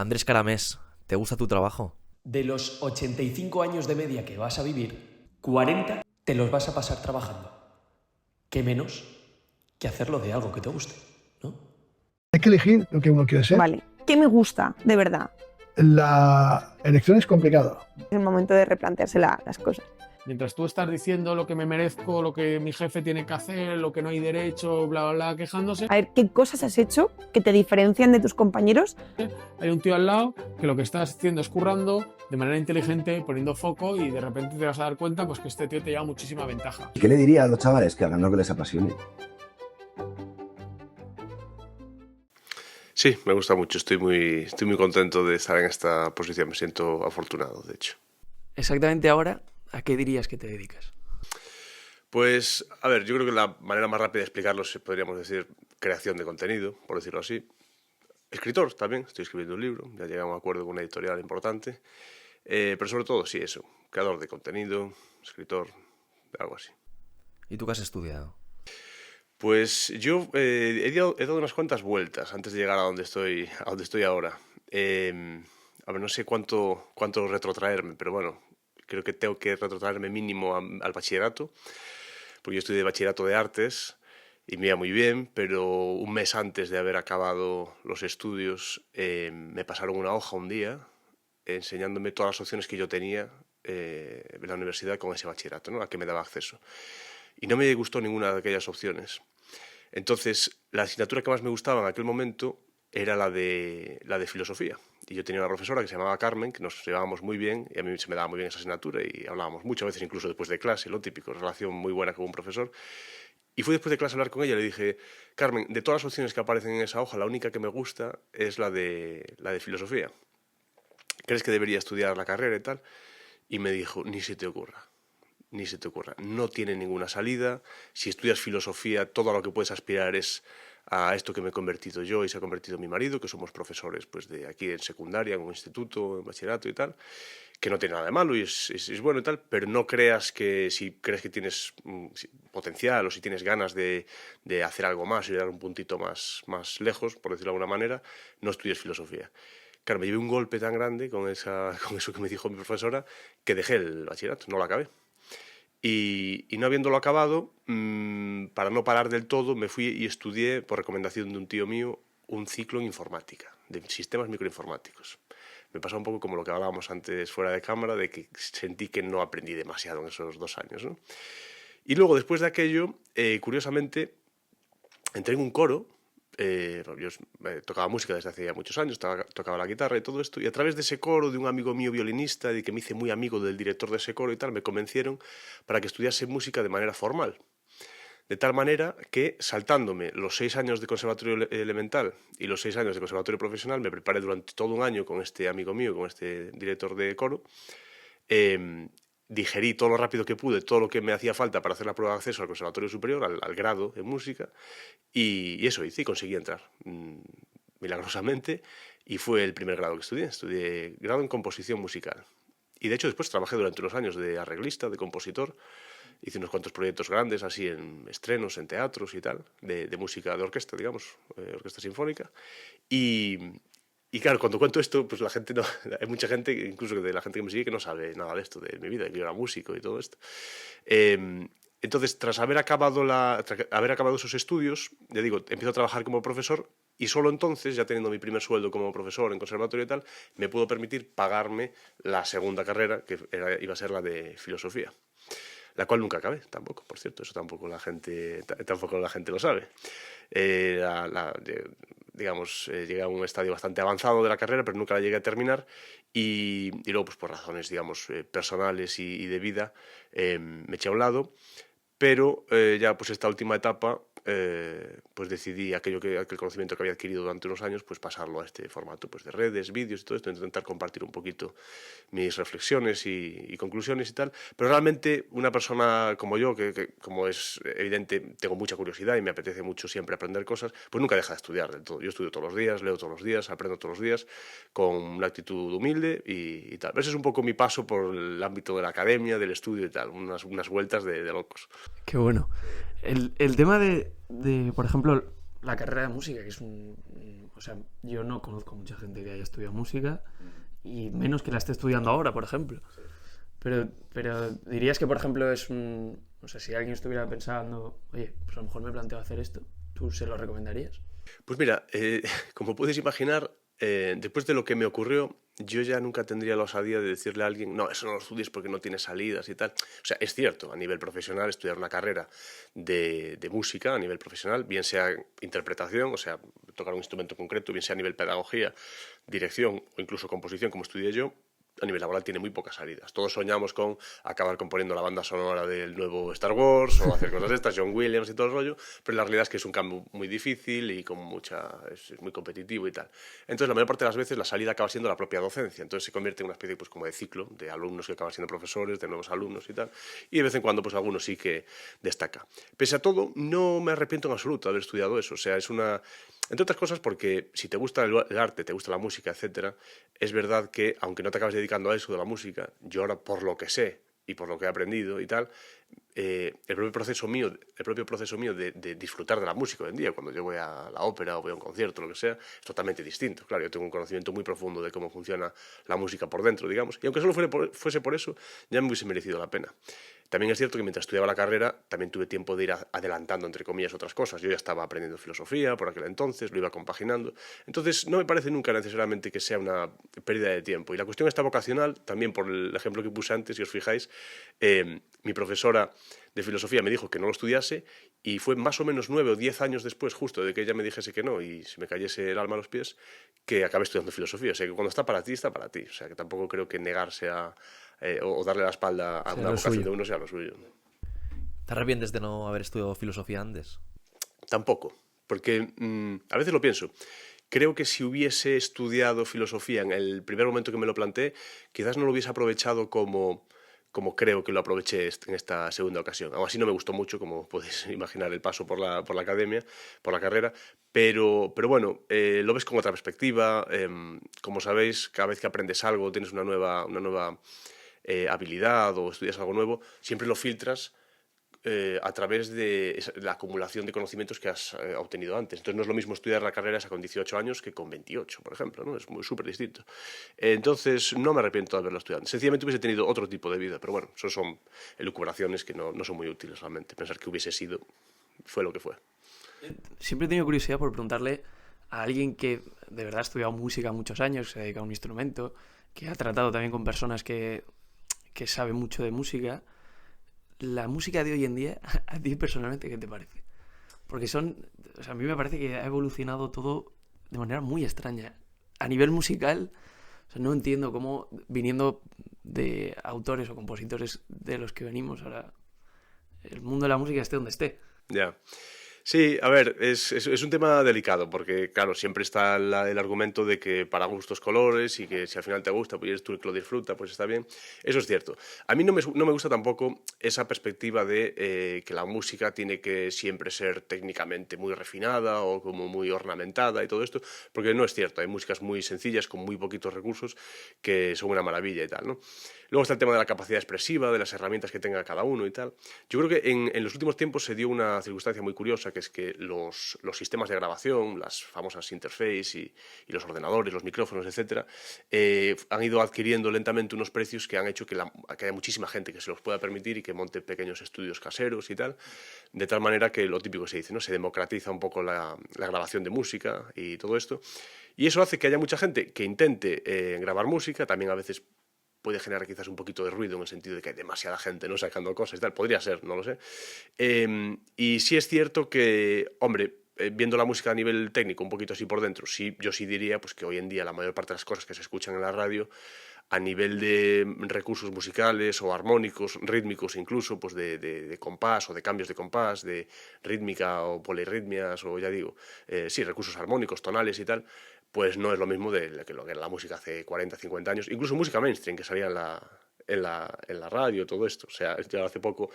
Andrés Caramés, ¿te gusta tu trabajo? De los 85 años de media que vas a vivir, 40 te los vas a pasar trabajando. ¿Qué menos que hacerlo de algo que te guste, ¿no? Hay que elegir lo que uno quiere ser. Vale, ¿qué me gusta de verdad? La elección es complicada. Es el momento de replantearse las cosas. Mientras tú estás diciendo lo que me merezco, lo que mi jefe tiene que hacer, lo que no hay derecho, bla, bla, bla, quejándose, A ver, ¿qué cosas has hecho que te diferencian de tus compañeros? hay un tío al lado que lo que está haciendo es currando de manera inteligente, poniendo foco, y de repente te vas a dar cuenta pues que este tío te lleva muchísima ventaja. ¿Qué le diría a los chavales? Que hagan lo que les apasione. Sí, me gusta mucho. Estoy muy contento de estar en esta posición. Me siento afortunado, de hecho. Exactamente ahora, ¿a qué dirías que te dedicas? Pues, a ver, yo creo que la manera más rápida de explicarlo es, podríamos decir, creación de contenido, por decirlo así. Escritor también, estoy escribiendo un libro, ya llegué a un acuerdo con una editorial importante. Pero sobre todo, sí, eso, creador de contenido, escritor, algo así. ¿Y tú qué has estudiado? Pues yo he dado unas cuantas vueltas antes de llegar a donde estoy ahora. A ver, no sé cuánto retrotraerme, pero bueno, creo que tengo que retrotraerme mínimo al bachillerato, porque yo estudié bachillerato de artes y me iba muy bien, pero un mes antes de haber acabado los estudios me pasaron una hoja un día enseñándome todas las opciones que yo tenía en la universidad con ese bachillerato, ¿no?, a que me daba acceso. Y no me gustó ninguna de aquellas opciones. Entonces, la asignatura que más me gustaba en aquel momento era la de filosofía. Y yo tenía una profesora que se llamaba Carmen, que nos llevábamos muy bien, y a mí se me daba muy bien esa asignatura, y hablábamos muchas veces, incluso después de clase, lo típico, relación muy buena con un profesor. Y fui después de clase a hablar con ella y le dije: Carmen, de todas las opciones que aparecen en esa hoja, la única que me gusta es la de filosofía. ¿Crees que debería estudiar la carrera y tal? Y me dijo: ni se te ocurra. Ni se te ocurra, no tiene ninguna salida. Si estudias filosofía, todo a lo que puedes aspirar es a esto que me he convertido yo y se ha convertido mi marido, que somos profesores pues de aquí en secundaria, en un instituto, en bachillerato y tal, que no tiene nada de malo y es bueno y tal, pero no creas que si crees que tienes potencial o si tienes ganas de hacer algo más y dar un puntito más lejos, por decirlo de alguna manera, no estudies filosofía. Claro, me llevé un golpe tan grande con eso que me dijo mi profesora, que dejé el bachillerato, no lo acabé. Y no habiéndolo acabado, para no parar del todo, me fui y estudié, por recomendación de un tío mío, un ciclo en informática, de sistemas microinformáticos. Me pasó un poco como lo que hablábamos antes fuera de cámara, de que sentí que no aprendí demasiado en esos 2 años, ¿no? Y luego, después de aquello, curiosamente, entré en un coro. Yo tocaba música desde hace ya muchos años, tocaba la guitarra y todo esto, y a través de ese coro, de un amigo mío violinista, de que me hice muy amigo del director de ese coro y tal, me convencieron para que estudiase música de manera formal. De tal manera que, saltándome los 6 años de conservatorio elemental y los 6 años de conservatorio profesional, me preparé durante todo un año con este amigo mío, con este director de coro. Digerí todo lo rápido que pude, todo lo que me hacía falta para hacer la prueba de acceso al conservatorio superior, al grado en música, y eso hice y conseguí entrar milagrosamente, y fue el primer grado que estudié grado en composición musical. Y de hecho después trabajé durante unos años de arreglista, de compositor, hice unos cuantos proyectos grandes así en estrenos, en teatros y tal, de música de orquesta, digamos, orquesta sinfónica, y claro, cuando cuento esto, pues la gente no, hay mucha gente, incluso de la gente que me sigue, que no sabe nada de esto, de mi vida, que yo era músico y todo esto. Entonces, tras haber acabado esos estudios, ya digo, empiezo a trabajar como profesor, y solo entonces, ya teniendo mi primer sueldo como profesor en conservatorio y tal, me puedo permitir pagarme la segunda carrera, que iba a ser la de filosofía, la cual nunca acabé, tampoco, por cierto, eso tampoco la gente lo sabe. Digamos, llegué a un estadio bastante avanzado de la carrera, pero nunca la llegué a terminar, y luego, pues por razones, digamos, personales y de vida, me eché a un lado, pero ya pues esta última etapa, pues decidí aquel conocimiento que había adquirido durante unos años, pues pasarlo a este formato pues de redes, vídeos y todo esto, intentar compartir un poquito mis reflexiones y conclusiones y tal. Pero realmente una persona como yo, que como es evidente, tengo mucha curiosidad y me apetece mucho siempre aprender cosas, pues nunca deja de estudiar del todo. Yo estudio todos los días, leo todos los días, aprendo todos los días, con una actitud humilde y tal. Ese es un poco mi paso por el ámbito de la academia, del estudio y tal, unas vueltas de locos. Qué bueno. El tema de, por ejemplo, la carrera de música, que es o sea, yo no conozco mucha gente que haya estudiado música y menos que la esté estudiando ahora, por ejemplo. Pero dirías que, por ejemplo, o sea, si alguien estuviera pensando, oye, pues a lo mejor me planteo hacer esto, ¿tú se lo recomendarías? Pues mira, como puedes imaginar, después de lo que me ocurrió, yo ya nunca tendría la osadía de decirle a alguien, no, eso no lo estudies porque no tiene salidas y tal. O sea, es cierto, a nivel profesional, estudiar una carrera de música a nivel profesional, bien sea interpretación, o sea, tocar un instrumento concreto, bien sea a nivel pedagogía, dirección o incluso composición, como estudié yo, a nivel laboral tiene muy pocas salidas. Todos soñamos con acabar componiendo la banda sonora del nuevo Star Wars o hacer cosas de estas, John Williams y todo el rollo, pero la realidad es que es un campo muy difícil y es muy competitivo y tal. Entonces, la mayor parte de las veces la salida acaba siendo la propia docencia. Entonces se convierte en una especie pues, como de ciclo de alumnos que acaban siendo profesores, de nuevos alumnos y tal. Y de vez en cuando, pues algunos sí que destaca. Pese a todo, no me arrepiento en absoluto de haber estudiado eso. O sea, entre otras cosas porque si te gusta el arte, te gusta la música, etcétera, es verdad que, aunque no te acabes dedicando a eso de la música, yo ahora, por lo que sé y por lo que he aprendido y tal, el propio proceso mío de disfrutar de la música hoy en día, cuando yo voy a la ópera o voy a un concierto, lo que sea, es totalmente distinto. Claro, yo tengo un conocimiento muy profundo de cómo funciona la música por dentro, digamos, y aunque solo fuese por eso, ya me hubiese merecido la pena. También es cierto que mientras estudiaba la carrera, también tuve tiempo de ir adelantando, entre comillas, otras cosas. Yo ya estaba aprendiendo filosofía por aquel entonces, lo iba compaginando. Entonces, no me parece nunca necesariamente que sea una pérdida de tiempo. Y la cuestión está vocacional, también por el ejemplo que puse antes, si os fijáis, mi profesora de filosofía me dijo que no lo estudiase y fue más o menos 9 o 10 años después, justo de que ella me dijese que no y se me cayese el alma a los pies, que acabé estudiando filosofía. O sea, que cuando está para ti, está para ti. O sea, que tampoco creo que negarse o darle la espalda a una vocación de uno sea lo suyo. ¿Te arrepientes de no haber estudiado filosofía antes? Tampoco, porque a veces lo pienso. Creo que si hubiese estudiado filosofía en el primer momento que me lo planteé, quizás no lo hubiese aprovechado como creo que lo aproveché en esta segunda ocasión. Aún así no me gustó mucho, como podéis imaginar, el paso por la academia, por la carrera, pero bueno, lo ves con otra perspectiva. Como sabéis, cada vez que aprendes algo, tienes una nueva habilidad o estudias algo nuevo, siempre lo filtras a través de la acumulación de conocimientos que has obtenido antes. Entonces no es lo mismo estudiar la carrera esa con 18 años que con 28, por ejemplo, ¿no? Es súper distinto. Entonces no me arrepiento de haberlo estudiado. Sencillamente hubiese tenido otro tipo de vida, pero bueno, eso son elucubraciones que no son muy útiles realmente. Pensar que hubiese sido fue lo que fue. Siempre he tenido curiosidad por preguntarle a alguien que de verdad ha estudiado música muchos años, se dedica a un instrumento, que ha tratado también con personas que saben mucho de música. La música de hoy en día, a ti personalmente, ¿qué te parece? Porque o sea, a mí me parece que ha evolucionado todo de manera muy extraña. A nivel musical, o sea, no entiendo cómo, viniendo de autores o compositores de los que venimos ahora, el mundo de la música esté donde esté. Ya. Sí, a ver, es un tema delicado porque, claro, siempre está el argumento de que para gustos colores y que si al final te gusta, pues eres tú el que lo disfruta, pues está bien. Eso es cierto. A mí no me gusta tampoco esa perspectiva de que la música tiene que siempre ser técnicamente muy refinada o como muy ornamentada y todo esto, porque no es cierto. Hay músicas muy sencillas con muy poquitos recursos que son una maravilla y tal, ¿no? Luego está el tema de la capacidad expresiva, de las herramientas que tenga cada uno y tal. Yo creo que en los últimos tiempos se dio una circunstancia muy curiosa, que es que los sistemas de grabación, las famosas interface y los ordenadores, los micrófonos, etcétera, han ido adquiriendo lentamente unos precios que han hecho que haya muchísima gente que se los pueda permitir y que monte pequeños estudios caseros y tal, de tal manera que lo típico se dice, ¿no? Se democratiza un poco la grabación de música y todo esto. Y eso hace que haya mucha gente que intente grabar música, también a veces puede generar quizás un poquito de ruido en el sentido de que hay demasiada gente, ¿no?, sacando cosas y tal. Podría ser, no lo sé. Y sí es cierto que, hombre, viendo la música a nivel técnico, un poquito así por dentro, sí, yo sí diría pues, que hoy en día la mayor parte de las cosas que se escuchan en la radio, a nivel de recursos musicales o armónicos, rítmicos incluso, pues de compás o de cambios de compás, de rítmica o polirritmias o ya digo, sí, recursos armónicos, tonales y tal, pues no es lo mismo de lo que era la música hace 40, 50 años, incluso música mainstream que salía en la radio, todo esto. O sea, ya hace poco,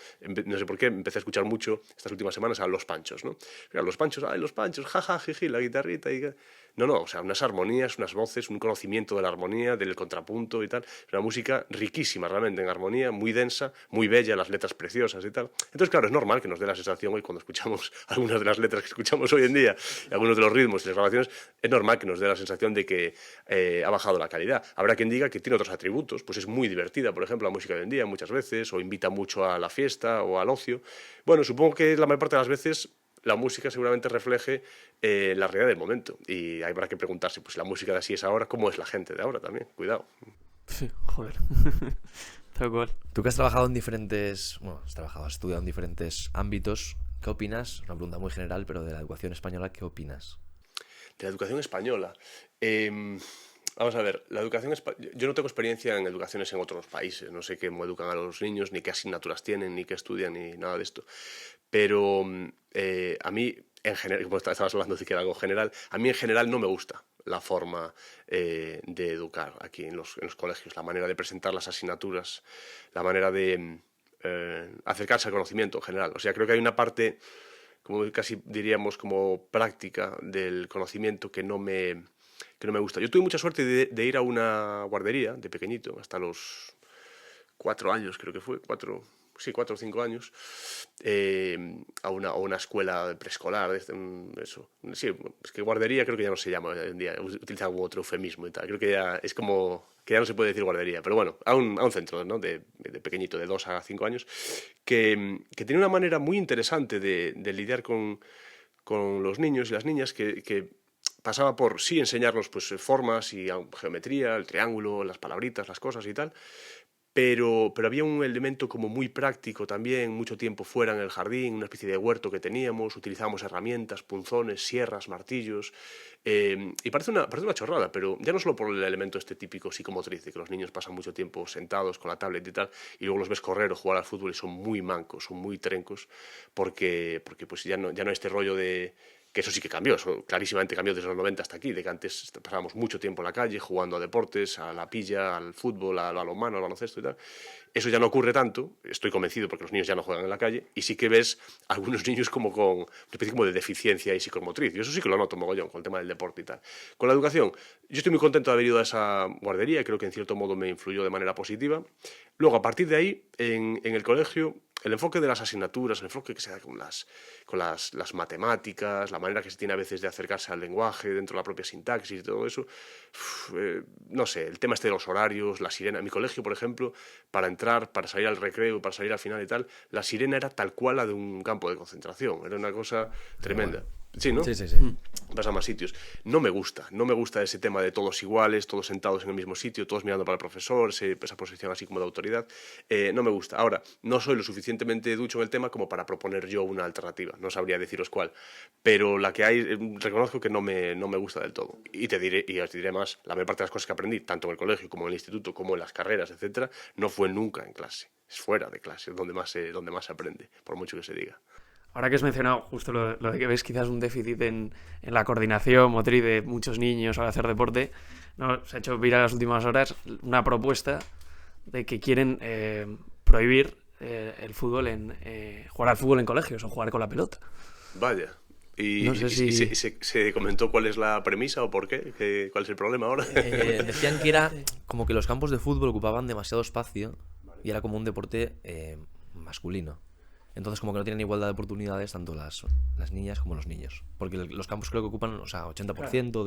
no sé por qué, empecé a escuchar mucho estas últimas semanas a Los Panchos, ¿no? Los Panchos, ¡ay, Los Panchos! ¡Jaja, jiji! La guitarrita y... No, o sea, unas armonías, unas voces, un conocimiento de la armonía, del contrapunto y tal. Es una música riquísima realmente en armonía, muy densa, muy bella, las letras preciosas y tal. Entonces, claro, es normal que nos dé la sensación hoy cuando escuchamos algunas de las letras que escuchamos hoy en día y algunos de los ritmos y las grabaciones, es normal que nos dé la sensación de que ha bajado la calidad. Habrá quien diga que tiene otros atributos, pues es muy divertida, por ejemplo, la música de hoy en día muchas veces, o invita mucho a la fiesta o al ocio. Bueno, supongo que la mayor parte de las veces la música seguramente refleje la realidad del momento. Y habrá que preguntarse, pues la música de así es ahora, ¿cómo es la gente de ahora también? Cuidado. Sí, joder. Tal cual. Tú que has trabajado en diferentes... Bueno, has estudiado en diferentes ámbitos. ¿Qué opinas? Una pregunta muy general, pero de la educación española, ¿qué opinas? De la educación española. Vamos a ver, yo no tengo experiencia en educaciones en otros países, no sé cómo educan a los niños, ni qué asignaturas tienen, ni qué estudian, ni nada de esto. Pero a mí, en general, como estabas hablando de que era algo general, a mí en general no me gusta la forma de educar aquí en los colegios, la manera de presentar las asignaturas, la manera de acercarse al conocimiento en general. O sea, creo que hay una parte, como casi diríamos, como práctica del conocimiento que no me gusta. Yo tuve mucha suerte de ir a una guardería de pequeñito, hasta los 4 años, creo que fue, 4 o 5 años, a una escuela preescolar, eso. Sí, es que guardería creo que ya no se llama hoy en día, utiliza algún otro eufemismo y tal. Creo que ya es como que ya no se puede decir guardería, pero bueno, a un centro, ¿no? de pequeñito, de 2 a 5 años, que tiene una manera muy interesante de lidiar con los niños y las niñas que pasaba por, sí, enseñarnos pues formas y geometría, el triángulo, las palabritas, las cosas y tal, pero había un elemento como muy práctico también, mucho tiempo fuera en el jardín, una especie de huerto que teníamos, utilizábamos herramientas, punzones, sierras, martillos, y parece una chorrada, pero ya no solo por el elemento este típico psicomotriz, de que los niños pasan mucho tiempo sentados con la tablet y tal, y luego los ves correr o jugar al fútbol y son muy mancos, son muy trencos, porque pues ya no este rollo de... que eso sí que cambió, eso clarísimamente cambió desde los 90 hasta aquí, de que antes pasábamos mucho tiempo en la calle jugando a deportes, a la pilla, al fútbol, al balonmano, al baloncesto y tal. Eso ya no ocurre tanto, estoy convencido porque los niños ya no juegan en la calle, y sí que ves algunos niños como con una especie como de deficiencia y psicomotriz, y eso sí que lo noto mogollón con el tema del deporte y tal. Con la educación, yo estoy muy contento de haber ido a esa guardería, y creo que en cierto modo me influyó de manera positiva. Luego, a partir de ahí, en el colegio, el enfoque de las asignaturas, el enfoque que se da con las matemáticas, la manera que se tiene a veces de acercarse al lenguaje dentro de la propia sintaxis y todo eso, no sé, el tema este de los horarios, la sirena. En mi colegio, por ejemplo, para entrar, para salir al recreo, para salir al final y tal, la sirena era tal cual la de un campo de concentración, era una cosa tremenda. Sí, ¿no? Sí. Vas a más sitios. No me gusta ese tema de todos iguales, todos sentados en el mismo sitio, todos mirando para el profesor, esa posición así como de autoridad. No me gusta. Ahora, no soy lo suficientemente ducho en el tema como para proponer yo una alternativa. No sabría deciros cuál. Pero la que hay, reconozco que no me gusta del todo. Y os diré más, la mayor parte de las cosas que aprendí, tanto en el colegio como en el instituto, como en las carreras, etcétera, no fue nunca en clase. Es fuera de clase, donde más se aprende, por mucho que se diga. Ahora que has mencionado justo lo de que ves quizás un déficit en la coordinación motriz de muchos niños al hacer deporte, ¿no? Se ha hecho viral en las últimas horas una propuesta de que quieren prohibir el fútbol jugar al fútbol en colegios o jugar con la pelota. Vaya. ¿Y, no sé si... se comentó cuál es la premisa o por qué? ¿Cuál es el problema ahora? Decían que era como que los campos de fútbol ocupaban demasiado espacio y era como un deporte masculino. Entonces como que no tienen igualdad de oportunidades tanto las niñas como los niños. Porque los campos creo que ocupan 80%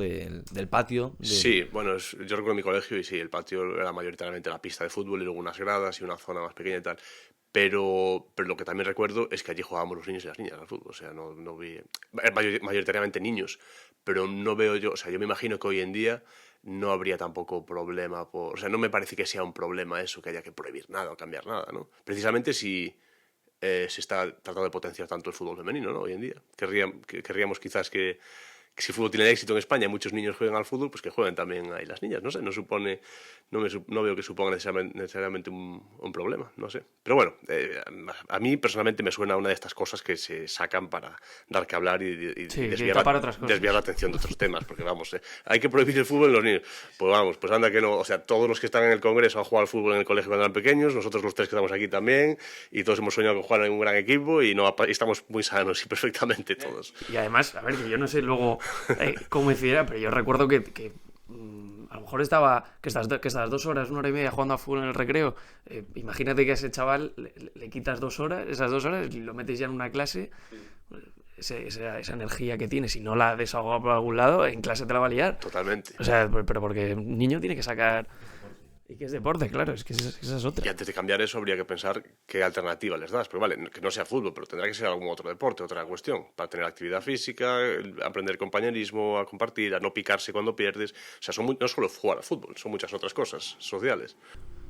del patio. Sí, bueno, yo recuerdo mi colegio y sí, el patio era mayoritariamente la pista de fútbol y luego unas gradas y una zona más pequeña y tal. Pero lo que también recuerdo es que allí jugábamos los niños y las niñas al fútbol. O sea, no vi... mayoritariamente niños, pero no veo yo... O sea, yo me imagino que hoy en día no habría tampoco problema O sea, no me parece que sea un problema eso, que haya que prohibir nada o cambiar nada, ¿no? Precisamente si... se está tratando de potenciar tanto el fútbol femenino, ¿no? Hoy en día. Querríamos quizás que si el fútbol tiene éxito en España y muchos niños juegan al fútbol, pues que jueguen también ahí las niñas. No sé, no veo que suponga necesariamente un problema, no sé. Pero bueno, a mí personalmente me suena una de estas cosas que se sacan para dar que hablar y desviar la atención de otros temas, porque vamos, hay que prohibir el fútbol en los niños. Pues vamos, pues anda que no, o sea, todos los que están en el Congreso han jugado al fútbol en el colegio cuando eran pequeños, nosotros los 3 que estamos aquí también, y todos hemos soñado con jugar en un gran equipo y estamos muy sanos y perfectamente todos. Y además, a ver, yo no sé luego cómo decidiera, pero yo recuerdo que a lo mejor que estás 2 horas, 1 hora y media jugando a fútbol en el recreo. Imagínate que a ese chaval le quitas 2 horas, esas 2 horas, y lo metes ya en una clase. Esa energía que tiene, si no la desahoga por algún lado, en clase te la va a liar. Totalmente. O sea, pero porque un niño tiene que sacar... Y que es deporte, claro, es que esa es otra. Y antes de cambiar eso habría que pensar qué alternativa les das. Pero vale, que no sea fútbol, pero tendrá que ser algún otro deporte, otra cuestión. Para tener actividad física, aprender compañerismo, a compartir, a no picarse cuando pierdes. O sea, no solo jugar al fútbol, son muchas otras cosas sociales.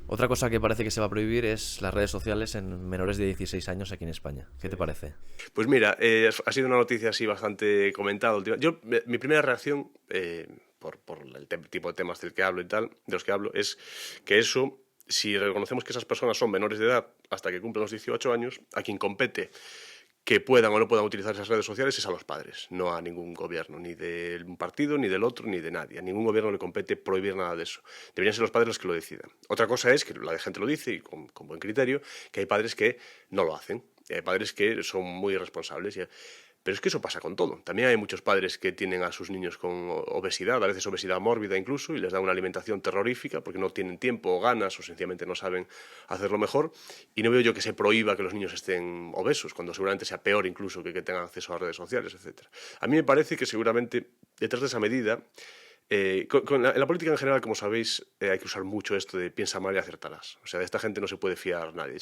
Otra cosa que parece que se va a prohibir es las redes sociales en menores de 16 años aquí en España. ¿Qué te parece? Pues mira, ha sido una noticia así bastante comentada. Mi primera reacción, por el tipo de temas del que hablo y tal, de los que hablo, es que eso, si reconocemos que esas personas son menores de edad hasta que cumplen los 18 años, a quien compete que puedan o no puedan utilizar esas redes sociales es a los padres, no a ningún gobierno, ni de un partido, ni del otro, ni de nadie. A ningún gobierno le compete prohibir nada de eso. Deberían ser los padres los que lo decidan. Otra cosa es que la gente lo dice, y con buen criterio, que hay padres que no lo hacen. Hay padres que son muy irresponsables. Pero es que eso pasa con todo. También hay muchos padres que tienen a sus niños con obesidad, a veces obesidad mórbida incluso, y les dan una alimentación terrorífica porque no tienen tiempo o ganas o sencillamente no saben hacerlo mejor. Y no veo yo que se prohíba que los niños estén obesos, cuando seguramente sea peor incluso que tengan acceso a redes sociales, etc. A mí me parece que seguramente detrás de esa medida... en la política en general, como sabéis, hay que usar mucho esto de piensa mal y acertarás. O sea, de esta gente no se puede fiar nadie.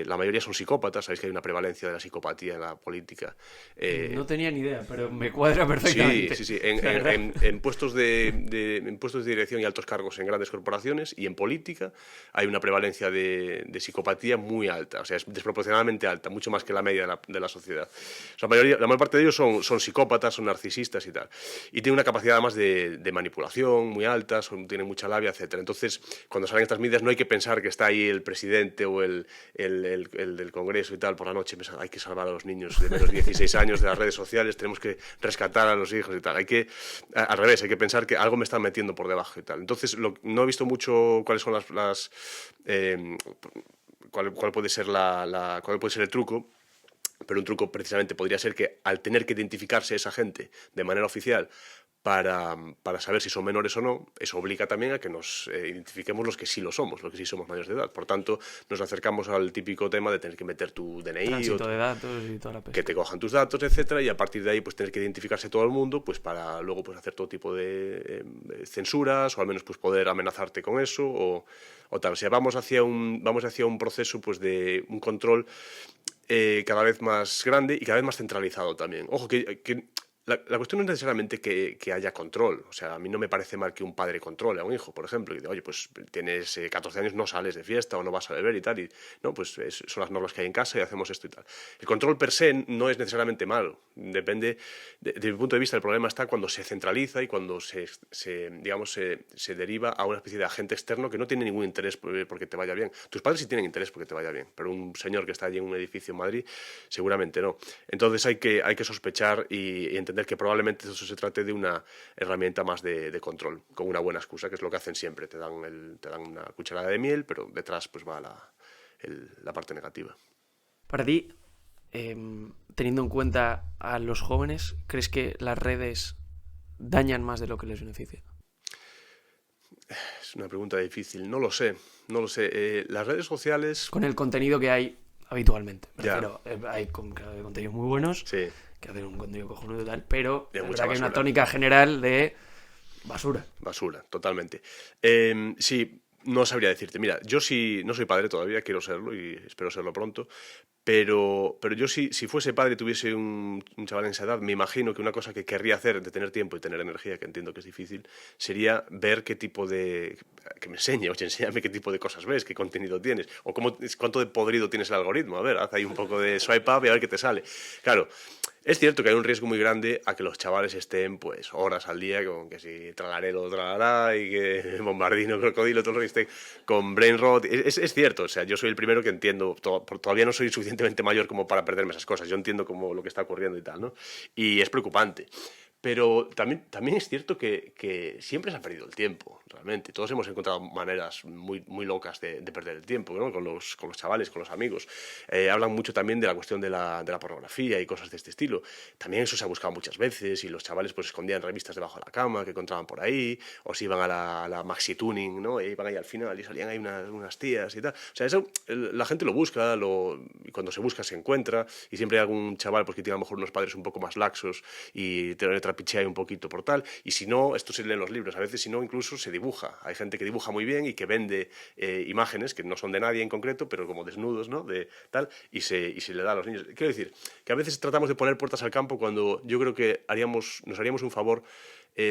La mayoría son psicópatas, sabéis que hay una prevalencia de la psicopatía en la política. No tenía ni idea, pero me cuadra perfectamente. Sí. En puestos de dirección y altos cargos en grandes corporaciones y en política hay una prevalencia de psicopatía muy alta, o sea, es desproporcionadamente alta, mucho más que la media de la sociedad. O sea, la mayor parte de ellos son psicópatas, son narcisistas y tal. Y tienen una capacidad además de manipulación muy alta, tienen mucha labia, etc. Entonces, cuando salen estas medidas no hay que pensar que está ahí el presidente o el del Congreso y tal por la noche, hay que salvar a los niños de menos de 16 años de las redes sociales, tenemos que rescatar a los hijos y tal. Al revés, hay que pensar que algo me están metiendo por debajo y tal. Entonces, no he visto mucho cuáles son cuál puede ser cuál puede ser el truco, pero un truco precisamente podría ser que al tener que identificarse esa gente de manera oficial para saber si son menores o no, eso obliga también a que nos identifiquemos los que sí lo somos, los que sí somos mayores de edad. Por tanto, nos acercamos al típico tema de tener que meter tu DNI, tránsito de datos y toda la pesca, que te cojan tus datos, etcétera, y a partir de ahí pues tener que identificarse todo el mundo, pues para luego pues hacer todo tipo de censuras, o al menos pues poder amenazarte con eso o tal. O sea, vamos hacia un proceso pues de un control cada vez más grande y cada vez más centralizado también. Ojo, que la cuestión no es necesariamente que haya control. O sea, a mí no me parece mal que un padre controle a un hijo, por ejemplo, y diga, oye, pues tienes 14 años, no sales de fiesta o no vas a beber y tal, y no, pues son las normas que hay en casa y hacemos esto y tal. El control per se no es necesariamente malo. Depende, desde mi punto de vista, el problema está cuando se centraliza y cuando se deriva a una especie de agente externo que no tiene ningún interés porque te vaya bien. Tus padres sí tienen interés porque te vaya bien, pero un señor que está allí en un edificio en Madrid seguramente no. Entonces hay que sospechar y entender que probablemente eso se trate de una herramienta más de control, con una buena excusa, que es lo que hacen siempre. Te dan una cucharada de miel, pero detrás pues va la parte negativa. Para ti, teniendo en cuenta a los jóvenes, ¿crees que las redes dañan más de lo que les beneficia? Es una pregunta difícil, no lo sé. Las redes sociales... Con el contenido que hay habitualmente. Pero hay contenidos muy buenos, sí, que hacen un contenido cojonudo y tal, pero de es mucha verdad que hay una basura. tónica general de basura. Basura, totalmente. Sí, no sabría decirte. Mira, yo sí no soy padre todavía, quiero serlo y espero serlo pronto, pero yo si fuese padre y tuviese un chaval en esa edad, me imagino que una cosa que querría hacer de tener tiempo y tener energía, que entiendo que es difícil, sería ver qué tipo de... que me enseñe, oye, enséñame qué tipo de cosas ves, qué contenido tienes, o cuánto de podrido tienes el algoritmo. A ver, haz ahí un poco de swipe up y a ver qué te sale. Claro, es cierto que hay un riesgo muy grande a que los chavales estén pues horas al día con que si tralarelo, tralará y que bombardino, crocodilo, todo lo que esté con brain rot. Es cierto, o sea, yo soy el primero que entiendo, todavía no soy suficientemente mayor como para perderme esas cosas, yo entiendo como lo que está ocurriendo y tal, ¿no? Y es preocupante. Pero también es cierto que siempre se ha perdido el tiempo. realmente. Todos hemos encontrado maneras muy, muy locas de perder el tiempo, ¿no? Con los chavales, con los amigos. Hablan mucho también de la cuestión de la pornografía y cosas de este estilo. También eso se ha buscado muchas veces y los chavales pues escondían revistas debajo de la cama que encontraban por ahí, o se iban a la Maxi Tuning, ¿no? E iban ahí al final y salían ahí unas tías y tal. O sea, eso la gente lo busca, y cuando se busca se encuentra, y siempre hay algún chaval pues, que tiene a lo mejor unos padres un poco más laxos y te trapichea un poquito por tal, y si no, esto se lee en los libros, a veces si no incluso se dibuja. Hay gente que dibuja muy bien y que vende imágenes que no son de nadie en concreto, pero como desnudos, ¿no? De tal, y se le da a los niños. Quiero decir, que a veces tratamos de poner puertas al campo cuando yo creo que nos haríamos un favor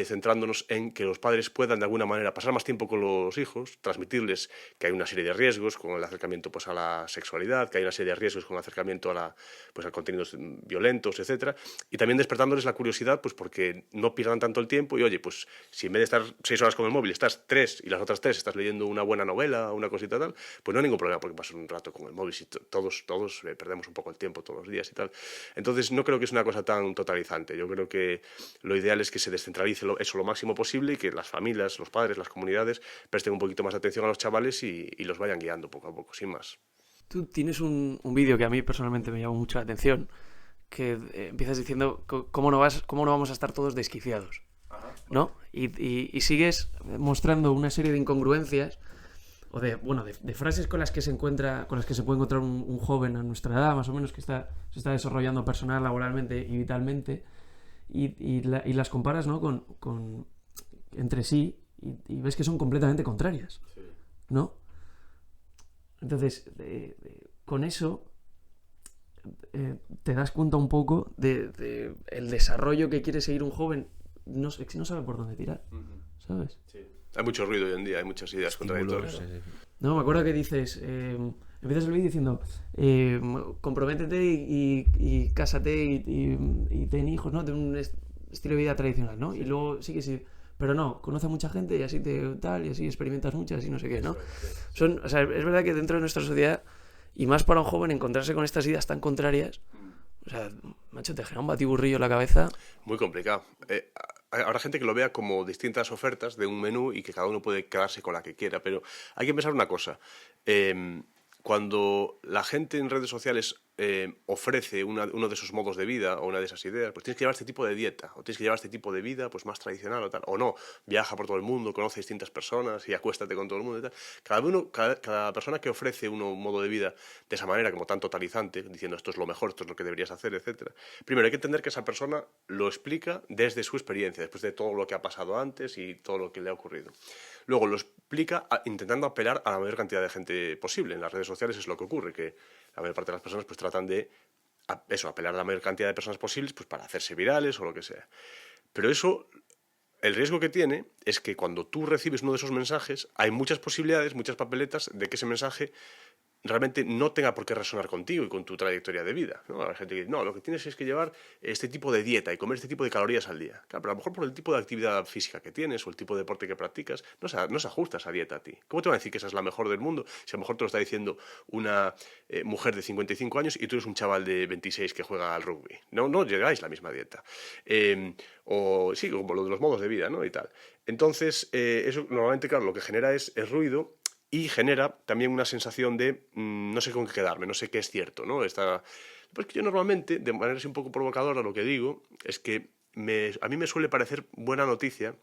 centrándonos en que los padres puedan de alguna manera pasar más tiempo con los hijos, transmitirles que hay una serie de riesgos con el acercamiento pues, a la sexualidad, que hay una serie de riesgos con el acercamiento a contenidos violentos, etcétera, y también despertándoles la curiosidad pues porque no pierdan tanto el tiempo y oye, pues si en vez de estar 6 horas con el móvil estás 3 y las otras 3 estás leyendo una buena novela o una cosita tal, pues no hay ningún problema porque pasas un rato con el móvil, si todos perdemos un poco el tiempo todos los días y tal. Entonces no creo que es una cosa tan totalizante, yo creo que lo ideal es que se descentralice eso lo máximo posible y que las familias, los padres, las comunidades presten un poquito más de atención a los chavales y los vayan guiando poco a poco, sin más. Tú tienes un vídeo que a mí personalmente me llamó mucho la atención, que empiezas diciendo cómo no vamos a estar todos desquiciados, ¿no? Y sigues mostrando una serie de incongruencias o de frases con las que se puede encontrar un joven a nuestra edad, más o menos, que se está desarrollando personal, laboralmente y vitalmente. Y las comparas, ¿no? con entre sí y ves que son completamente contrarias, ¿no? Entonces, con eso te das cuenta un poco de el desarrollo que quiere seguir un joven, no sabe por dónde tirar, ¿sabes? Sí. Hay mucho ruido hoy en día, hay muchas ideas contradictorias. No, me acuerdo que dices, empiezas el vídeo diciendo, comprométete y cásate y ten hijos, ¿no? De un estilo de vida tradicional, ¿no? Sí. Y luego sí que sí, pero no, conoce a mucha gente y así y así experimentas muchas y no sé qué, ¿no? O sea, es verdad que dentro de nuestra sociedad, y más para un joven, encontrarse con estas ideas tan contrarias, o sea, macho, te genera un batiburrillo en la cabeza. Muy complicado. Habrá gente que lo vea como distintas ofertas de un menú y que cada uno puede quedarse con la que quiera, pero hay que pensar una cosa. Cuando la gente en redes sociales ofrece uno de esos modos de vida o una de esas ideas, pues tienes que llevar este tipo de dieta o tienes que llevar este tipo de vida pues más tradicional o tal, o no, viaja por todo el mundo, conoce distintas personas y acuéstate con todo el mundo y tal. Cada persona que ofrece un modo de vida de esa manera, como tan totalizante, diciendo esto es lo mejor, esto es lo que deberías hacer, etcétera. Primero hay que entender que esa persona lo explica desde su experiencia, después de todo lo que ha pasado antes y todo lo que le ha ocurrido. Luego lo explica intentando apelar a la mayor cantidad de gente posible. En las redes sociales es lo que ocurre, que la mayor parte de las personas pues tratan de apelar a la mayor cantidad de personas posibles pues para hacerse virales o lo que sea. Pero eso, el riesgo que tiene es que cuando tú recibes uno de esos mensajes hay muchas posibilidades, muchas papeletas de que ese mensaje realmente no tenga por qué resonar contigo y con tu trayectoria de vida, ¿no? Hay gente que dice, no, lo que tienes es que llevar este tipo de dieta y comer este tipo de calorías al día. Claro, pero a lo mejor por el tipo de actividad física que tienes o el tipo de deporte que practicas, no se ajusta esa dieta a ti. ¿Cómo te van a decir que esa es la mejor del mundo si a lo mejor te lo está diciendo una mujer de 55 años y tú eres un chaval de 26 que juega al rugby? No llegáis a la misma dieta. O sí, como lo de los modos de vida, ¿no? Y tal. Entonces, eso normalmente, claro, lo que genera es ruido. Y genera también una sensación de no sé con qué quedarme, no sé qué es cierto, ¿no? Pues que yo normalmente, de manera así un poco provocadora, lo que digo es que a mí me suele parecer buena noticia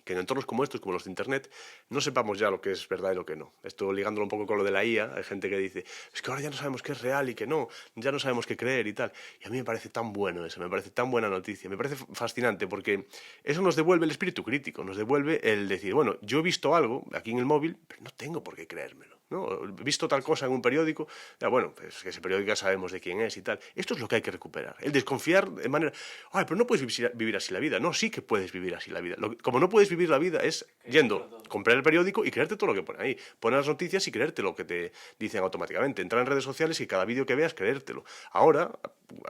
que en entornos como estos, como los de Internet, no sepamos ya lo que es verdad y lo que no. Esto ligándolo un poco con lo de la IA, hay gente que dice, es que ahora ya no sabemos qué es real y qué no, ya no sabemos qué creer y tal. Y a mí me parece tan bueno eso, me parece tan buena noticia, me parece fascinante porque eso nos devuelve el espíritu crítico, nos devuelve el decir, bueno, yo he visto algo aquí en el móvil, pero no tengo por qué creérmelo, ¿no? He visto tal cosa en un periódico, ya bueno, pues que ese periódico ya sabemos de quién es y tal. Esto es lo que hay que recuperar, el desconfiar de manera, ay, pero no puedes vivir así la vida. No, sí que puedes vivir así la vida. Como no puedes vivir la vida es yendo, comprar el periódico y creerte todo lo que pone ahí. Poner las noticias y creerte lo que te dicen automáticamente. Entrar en redes sociales y cada vídeo que veas creértelo. Ahora,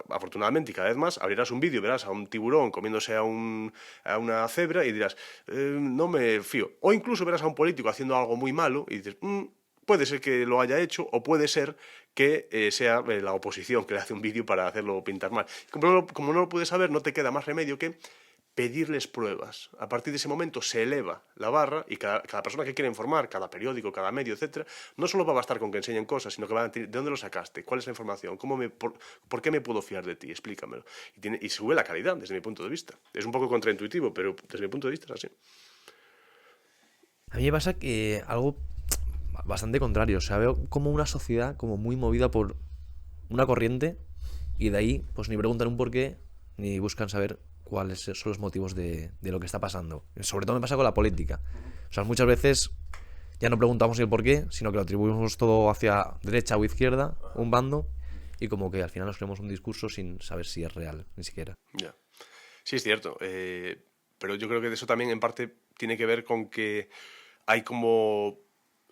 afortunadamente y cada vez más, abrirás un vídeo, verás a un tiburón comiéndose a una cebra y dirás, no me fío. O incluso verás a un político haciendo algo muy malo y dices, puede ser que lo haya hecho o puede ser que sea la oposición que le hace un vídeo para hacerlo pintar mal. Como no lo puedes saber, no te queda más remedio que pedirles pruebas. A partir de ese momento se eleva la barra y cada persona que quiera informar, cada periódico, cada medio, etcétera, no solo va a bastar con que enseñen cosas, sino que van a decir, ¿de dónde lo sacaste? ¿Cuál es la información? ¿Por qué me puedo fiar de ti? Explícamelo. Y sube la calidad, desde mi punto de vista. Es un poco contraintuitivo, pero desde mi punto de vista es así. A mí me pasa que algo bastante contrario. O sea, veo como una sociedad como muy movida por una corriente y de ahí pues ni preguntan un porqué ni buscan saber cuáles son los motivos de lo que está pasando. Sobre todo me pasa con la política. O sea, muchas veces ya no preguntamos el porqué, sino que lo atribuimos todo hacia derecha o izquierda, un bando, y como que al final nos creemos un discurso sin saber si es real, ni siquiera. Ya. Sí, es cierto. Pero yo creo que eso también en parte tiene que ver con que hay como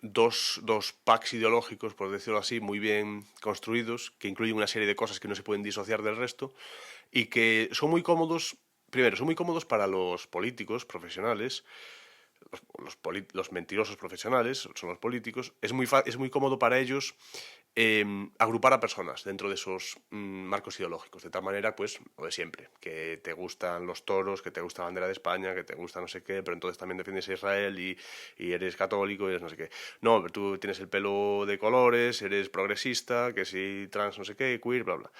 dos packs ideológicos, por decirlo así, muy bien construidos, que incluyen una serie de cosas que no se pueden disociar del resto y que son muy cómodos. Primero, son muy cómodos para los políticos profesionales, los mentirosos profesionales, son los políticos. Es muy cómodo para ellos agrupar a personas dentro de esos marcos ideológicos, de tal manera, pues, lo de siempre, que te gustan los toros, que te gusta la bandera de España, que te gusta no sé qué, pero entonces también defiendes a Israel y eres católico y eres no sé qué. No, pero tú tienes el pelo de colores, eres progresista, que si trans no sé qué, queer, bla, bla.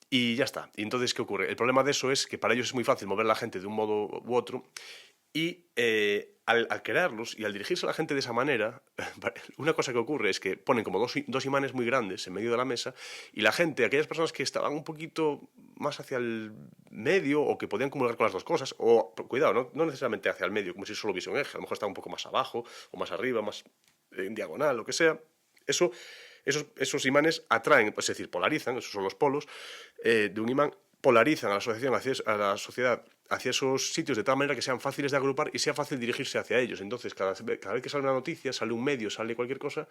Y ya está. Y entonces, ¿qué ocurre? El problema de eso es que para ellos es muy fácil mover a la gente de un modo u otro y al crearlos y al dirigirse a la gente de esa manera, una cosa que ocurre es que ponen como dos imanes muy grandes en medio de la mesa y la gente, aquellas personas que estaban un poquito más hacia el medio o que podían comulgar con las dos cosas, o cuidado, no necesariamente hacia el medio, como si solo hubiese un eje, a lo mejor estaba un poco más abajo o más arriba, más en diagonal, lo que sea, esos imanes atraen, es decir, polarizan, esos son los polos de un imán, polarizan a la sociedad hacia esos sitios de tal manera que sean fáciles de agrupar y sea fácil dirigirse hacia ellos. Entonces, cada vez que sale una noticia, sale un medio, sale cualquier cosa,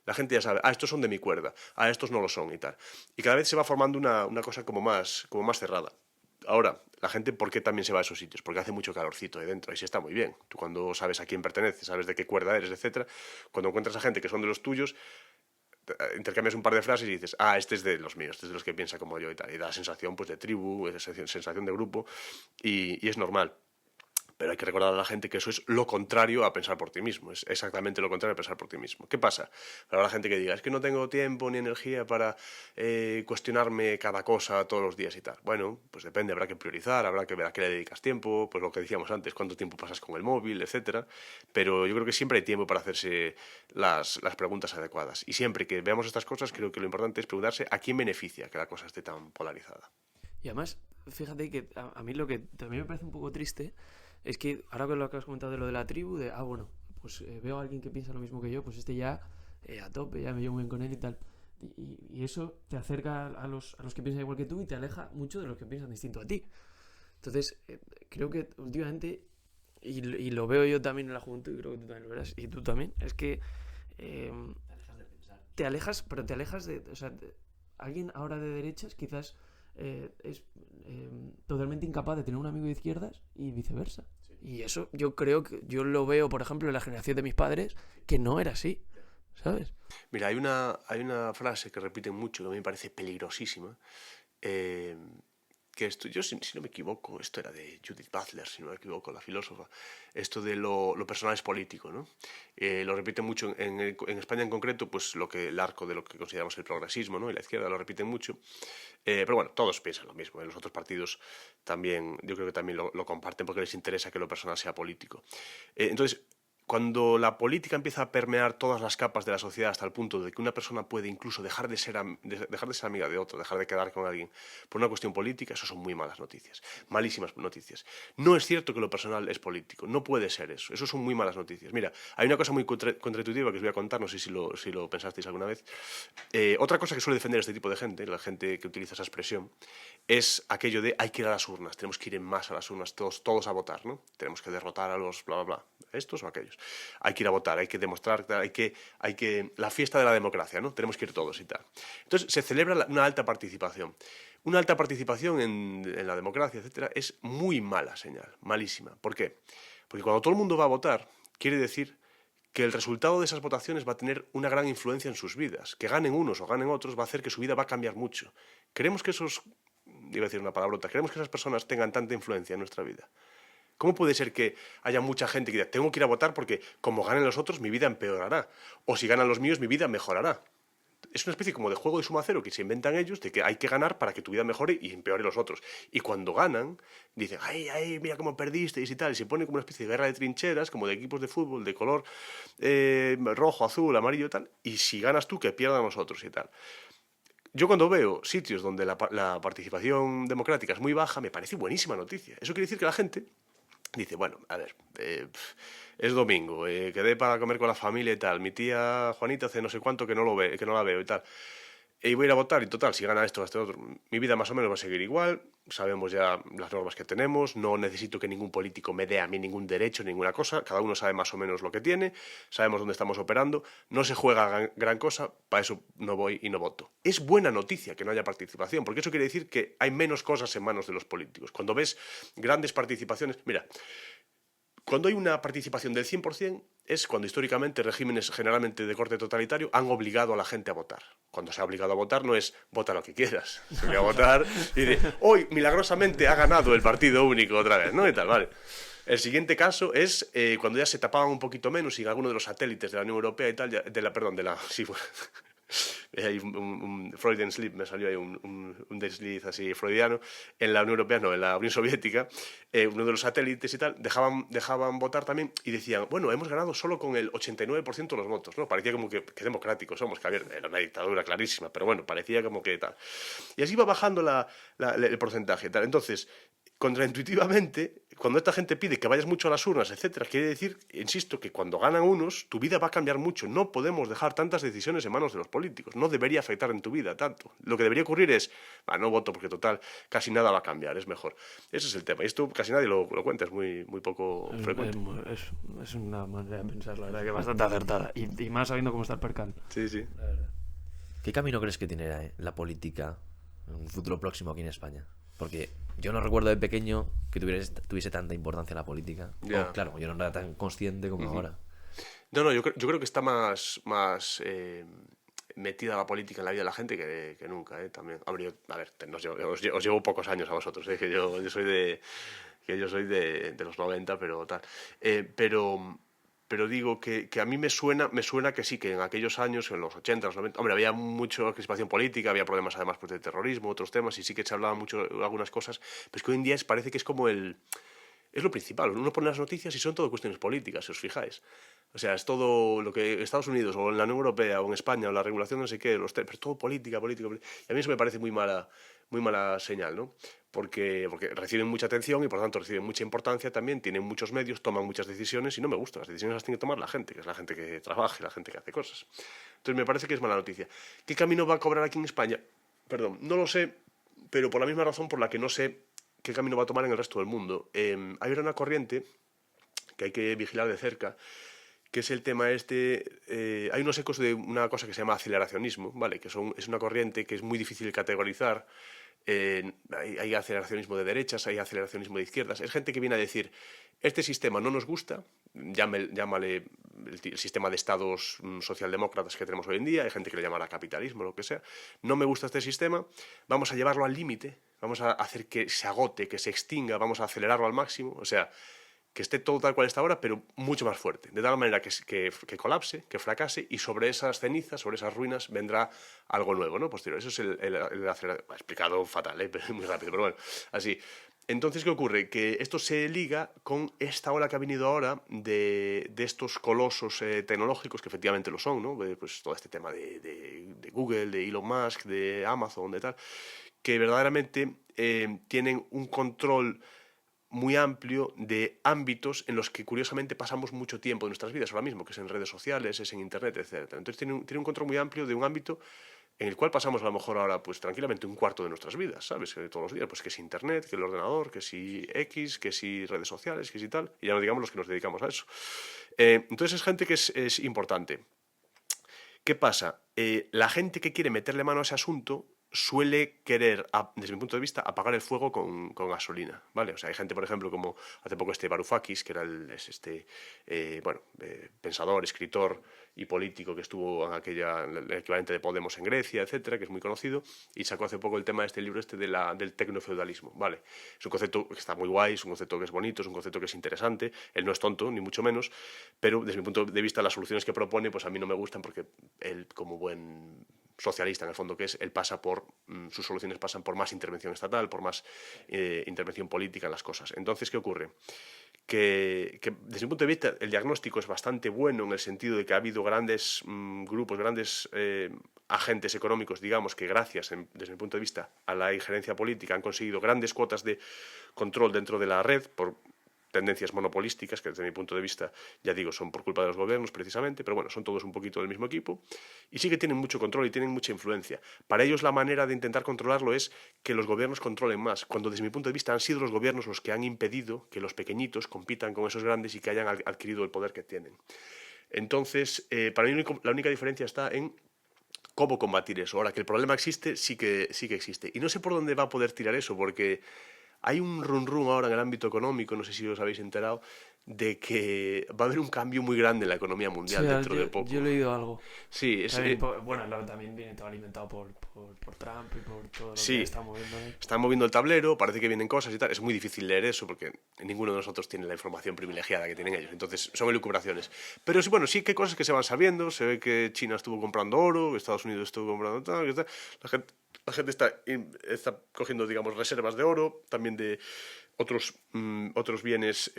la gente ya sabe, estos son de mi cuerda, estos no lo son y tal. Y cada vez se va formando una cosa como más cerrada. Ahora, la gente, ¿por qué también se va a esos sitios? Porque hace mucho calorcito ahí dentro, y sí está muy bien. Tú cuando sabes a quién perteneces, sabes de qué cuerda eres, etcétera, cuando encuentras a gente que son de los tuyos, intercambias un par de frases y dices, este es de los míos, este es de los que piensa como yo y tal. Y da sensación pues de tribu, sensación de grupo, y es normal. Pero hay que recordar a la gente que eso es lo contrario a pensar por ti mismo. Es exactamente lo contrario a pensar por ti mismo. ¿Qué pasa? Para la gente que diga, es que no tengo tiempo ni energía para cuestionarme cada cosa todos los días y tal. Bueno, pues depende, habrá que priorizar, habrá que ver a qué le dedicas tiempo, pues lo que decíamos antes, cuánto tiempo pasas con el móvil, etcétera. Pero yo creo que siempre hay tiempo para hacerse las preguntas adecuadas. Y siempre que veamos estas cosas, creo que lo importante es preguntarse a quién beneficia que la cosa esté tan polarizada. Y además, fíjate que a mí lo que también me parece un poco triste es que ahora que lo que has comentado de lo de la tribu, bueno, pues veo a alguien que piensa lo mismo que yo, pues ya a tope, ya me llevo bien con él y tal. Y eso te acerca a los que piensan igual que tú y te aleja mucho de los que piensan distinto a ti. Entonces, creo que últimamente, y lo veo yo también en la juventud, y creo que tú también lo verás, y tú también, es que te alejas de... O sea, alguien ahora de derechas quizás es totalmente incapaz de tener un amigo de izquierdas y viceversa. Sí. Y eso yo creo que yo lo veo, por ejemplo, en la generación de mis padres, que no era así, ¿sabes? Mira, hay una frase que repiten mucho que a mí me parece peligrosísima, que esto, yo si no me equivoco, esto era de Judith Butler, si no me equivoco, la filósofa, esto de lo personal es político, ¿no? Lo repiten mucho en España en concreto, pues el arco de lo que consideramos el progresismo, ¿no? Y la izquierda lo repiten mucho, pero bueno, todos piensan lo mismo, los otros partidos también, yo creo que también lo comparten porque les interesa que lo personal sea político. Entonces, cuando la política empieza a permear todas las capas de la sociedad hasta el punto de que una persona puede incluso dejar de ser amiga de otro, dejar de quedar con alguien por una cuestión política, eso son muy malas noticias, malísimas noticias. No es cierto que lo personal es político, no puede ser eso, eso son muy malas noticias. Mira, hay una cosa muy contraintuitiva que os voy a contar, no sé si lo pensasteis alguna vez. Otra cosa que suele defender este tipo de gente, la gente que utiliza esa expresión, es aquello de hay que ir a las urnas, tenemos que ir en masa a las urnas, todos a votar, ¿no? Tenemos que derrotar a los bla, bla, bla, estos o aquellos. Hay que ir a votar, hay que demostrar, hay que la fiesta de la democracia, ¿no? Tenemos que ir todos y tal. Entonces se celebra una alta participación. Una alta participación en la democracia, etcétera, es muy mala señal, malísima. ¿Por qué? Porque cuando todo el mundo va a votar, quiere decir que el resultado de esas votaciones va a tener una gran influencia en sus vidas. Que ganen unos o ganen otros va a hacer que su vida va a cambiar mucho. Queremos que queremos que esas personas tengan tanta influencia en nuestra vida. ¿Cómo puede ser que haya mucha gente que diga, tengo que ir a votar porque como ganen los otros, mi vida empeorará? O si ganan los míos, mi vida mejorará. Es una especie como de juego de suma cero que se inventan ellos, de que hay que ganar para que tu vida mejore y empeore los otros. Y cuando ganan, dicen, ay, mira cómo perdisteis y tal. Y se pone como una especie de guerra de trincheras, como de equipos de fútbol de color rojo, azul, amarillo y tal. Y si ganas tú, que pierdan los otros y tal. Yo cuando veo sitios donde la participación democrática es muy baja, me parece buenísima noticia. Eso quiere decir que la gente dice, bueno, a ver, es domingo, quedé para comer con la familia y tal, mi tía Juanita hace no sé cuánto que no la veo y tal, y voy a ir a votar y total, si gana esto o este otro, mi vida más o menos va a seguir igual, sabemos ya las normas que tenemos, no necesito que ningún político me dé a mí ningún derecho, ninguna cosa, cada uno sabe más o menos lo que tiene, sabemos dónde estamos operando, no se juega gran cosa, para eso no voy y no voto. Es buena noticia que no haya participación, porque eso quiere decir que hay menos cosas en manos de los políticos. Cuando ves grandes participaciones, mira, cuando hay una participación del 100% es cuando históricamente regímenes generalmente de corte totalitario han obligado a la gente a votar. Cuando se ha obligado a votar no es vota lo que quieras, se obliga a votar y dice, hoy milagrosamente ha ganado el partido único otra vez, ¿no? Y tal, vale. El siguiente caso es cuando ya se tapaban un poquito menos y alguno de los satélites de la Unión Europea y tal, sí, hay un Freudian slip, me salió ahí un desliz así freudiano, en la Unión Europea, no, en la Unión Soviética, uno de los satélites y tal, dejaban votar también y decían, bueno, hemos ganado solo con el 89% de los votos, ¿no? Parecía como que democráticos somos, que a ver, era una dictadura clarísima, pero bueno, parecía como que tal. Y así iba bajando el porcentaje, tal. Entonces, contraintuitivamente, cuando esta gente pide que vayas mucho a las urnas, etcétera, quiere decir, insisto, que cuando ganan unos, tu vida va a cambiar mucho. No podemos dejar tantas decisiones en manos de los políticos. No debería afectar en tu vida tanto. Lo que debería ocurrir es, no voto porque total, casi nada va a cambiar, es mejor. Ese es el tema. Y esto casi nadie lo cuenta, es muy poco frecuente. Es una manera de pensar, la verdad, que bastante acertada. Y más sabiendo cómo está el percal. Sí, sí. La verdad. ¿Qué camino crees que tiene la política en un futuro próximo aquí en España? Porque yo no recuerdo de pequeño que tuviese tanta importancia la política. Ya. Claro, yo no era tan consciente como ahora. No, yo creo que está más metida la política en la vida de la gente que nunca, también. A ver, os llevo pocos años a vosotros, que yo soy de los 90, pero tal. Pero digo que a mí me suena que sí, que en aquellos años, en los 80, los 90, hombre, había mucha crispación política, había problemas además pues, de terrorismo, otros temas, y sí que se hablaba mucho de algunas cosas, pero es que hoy en día parece que es como es lo principal. Uno pone las noticias y son todo cuestiones políticas, si os fijáis. O sea, es todo lo que Estados Unidos, o en la Unión Europea, o en España, o la regulación no sé qué, pero es todo política. Y a mí eso me parece muy mala señal, ¿no? Porque reciben mucha atención y por lo tanto reciben mucha importancia también, tienen muchos medios, toman muchas decisiones y no me gusta. Las decisiones las tiene que tomar la gente, que es la gente que trabaja y la gente que hace cosas. Entonces me parece que es mala noticia. ¿Qué camino va a cobrar aquí en España? Perdón, no lo sé, pero por la misma razón por la que no sé qué camino va a tomar en el resto del mundo. Hay una corriente que hay que vigilar de cerca, que es el tema hay unos ecos de una cosa que se llama aceleracionismo, ¿vale? Que es una corriente que es muy difícil de categorizar. Hay aceleracionismo de derechas, hay aceleracionismo de izquierdas. Es gente que viene a decir, este sistema no nos gusta, llámale el sistema de estados socialdemócratas que tenemos hoy en día, hay gente que le llamará capitalismo, lo que sea, no me gusta este sistema, vamos a llevarlo al límite, vamos a hacer que se agote, que se extinga, vamos a acelerarlo al máximo, o sea, que esté todo tal cual está ahora, pero mucho más fuerte, de tal manera que colapse, que fracase, y sobre esas cenizas, sobre esas ruinas, vendrá algo nuevo, ¿no? Posterior. Eso es el explicado fatal, pero muy rápido, pero bueno, así. Entonces, ¿qué ocurre? Que esto se liga con esta ola que ha venido ahora de estos colosos tecnológicos, que efectivamente lo son, ¿no? Pues todo este tema de Google, de Elon Musk, de Amazon, de tal, que verdaderamente tienen un control muy amplio de ámbitos en los que curiosamente pasamos mucho tiempo de nuestras vidas ahora mismo, que es en redes sociales, es en internet, etc. Entonces tiene un control muy amplio de un ámbito en el cual pasamos a lo mejor ahora pues tranquilamente un cuarto de nuestras vidas, ¿sabes? Todos los días, pues que si internet, que el ordenador, que si X, que si redes sociales, que si tal, y ya no digamos los que nos dedicamos a eso. Entonces es gente que es importante. ¿Qué pasa? La gente que quiere meterle mano a ese asunto suele querer, desde mi punto de vista, apagar el fuego con gasolina, ¿vale? O sea, hay gente, por ejemplo, como hace poco Varoufakis, que era pensador, escritor y político que estuvo en el equivalente de Podemos en Grecia, etcétera, que es muy conocido, y sacó hace poco el tema de este libro del tecnofeudalismo, ¿vale? Es un concepto que está muy guay, es un concepto que es bonito, es un concepto que es interesante, él no es tonto, ni mucho menos, pero desde mi punto de vista las soluciones que propone, pues a mí no me gustan porque él, como buen socialista en el fondo que es, sus soluciones pasan por más intervención estatal, por más intervención política en las cosas. Entonces, ¿qué ocurre? Que desde mi punto de vista el diagnóstico es bastante bueno en el sentido de que ha habido grandes grupos, grandes agentes económicos, digamos, que gracias, desde mi punto de vista, a la injerencia política han conseguido grandes cuotas de control dentro de la red por tendencias monopolísticas, que desde mi punto de vista, ya digo, son por culpa de los gobiernos precisamente, pero bueno, son todos un poquito del mismo equipo, y sí que tienen mucho control y tienen mucha influencia. Para ellos la manera de intentar controlarlo es que los gobiernos controlen más, cuando desde mi punto de vista han sido los gobiernos los que han impedido que los pequeñitos compitan con esos grandes y que hayan adquirido el poder que tienen. Entonces, para mí la única diferencia está en cómo combatir eso. Ahora, que el problema existe, sí que existe. Y no sé por dónde va a poder tirar eso, porque hay un rum ahora en el ámbito económico, no sé si os habéis enterado, de que va a haber un cambio muy grande en la economía mundial dentro de poco. Yo he leído algo. Sí, También viene todo alimentado por Trump y por todo lo sí, que está moviendo. Están moviendo el tablero, parece que vienen cosas y tal. Es muy difícil leer eso porque ninguno de nosotros tiene la información privilegiada que tienen ellos. Entonces, son elucubraciones. Pero sí, bueno, sí que hay cosas que se van sabiendo. Se ve que China estuvo comprando oro, Estados Unidos estuvo comprando tal, tal. La gente está cogiendo, digamos, reservas de oro, también de otros bienes,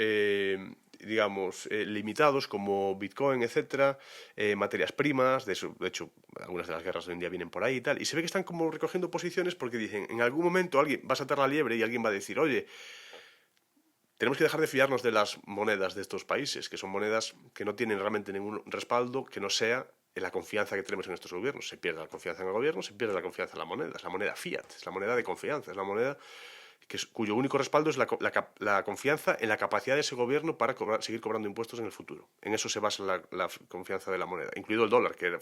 digamos, limitados, como Bitcoin, etcétera, materias primas, de hecho, algunas de las guerras hoy en día vienen por ahí y tal, y se ve que están como recogiendo posiciones porque dicen, en algún momento alguien va a saltar la liebre y alguien va a decir, oye, tenemos que dejar de fiarnos de las monedas de estos países, que son monedas que no tienen realmente ningún respaldo que no sea la confianza que tenemos en estos gobiernos. Se pierde la confianza en el gobierno, se pierde la confianza en la moneda. Es la moneda fiat, es la moneda de confianza, es la moneda cuyo único respaldo es la confianza en la capacidad de ese gobierno para seguir cobrando impuestos en el futuro. En eso se basa la confianza de la moneda, incluido el dólar, que era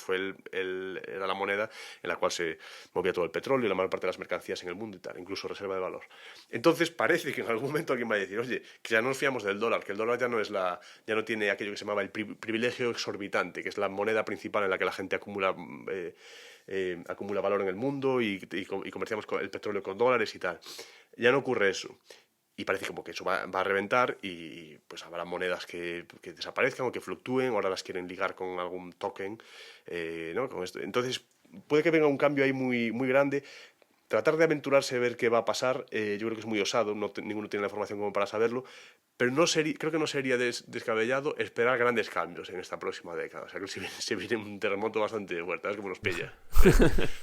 la moneda en la cual se movía todo el petróleo y la mayor parte de las mercancías en el mundo y tal, incluso reserva de valor. Entonces parece que en algún momento alguien va a decir, oye, que ya no nos fiamos del dólar, que el dólar ya no tiene aquello que se llamaba el privilegio exorbitante, que es la moneda principal en la que la gente acumula valor en el mundo y comerciamos el petróleo con dólares y tal. Ya no ocurre eso. Y parece como que eso va a reventar y pues habrá monedas que desaparezcan o que fluctúen, ahora las quieren ligar con algún token, ¿no? Con esto. Entonces, puede que venga un cambio ahí muy, muy grande. Tratar de aventurarse a ver qué va a pasar, yo creo que es muy osado, ninguno tiene la información como para saberlo, pero creo que no sería descabellado esperar grandes cambios en esta próxima década. O sea, que se viene un terremoto bastante fuerte, a ver cómo nos pilla.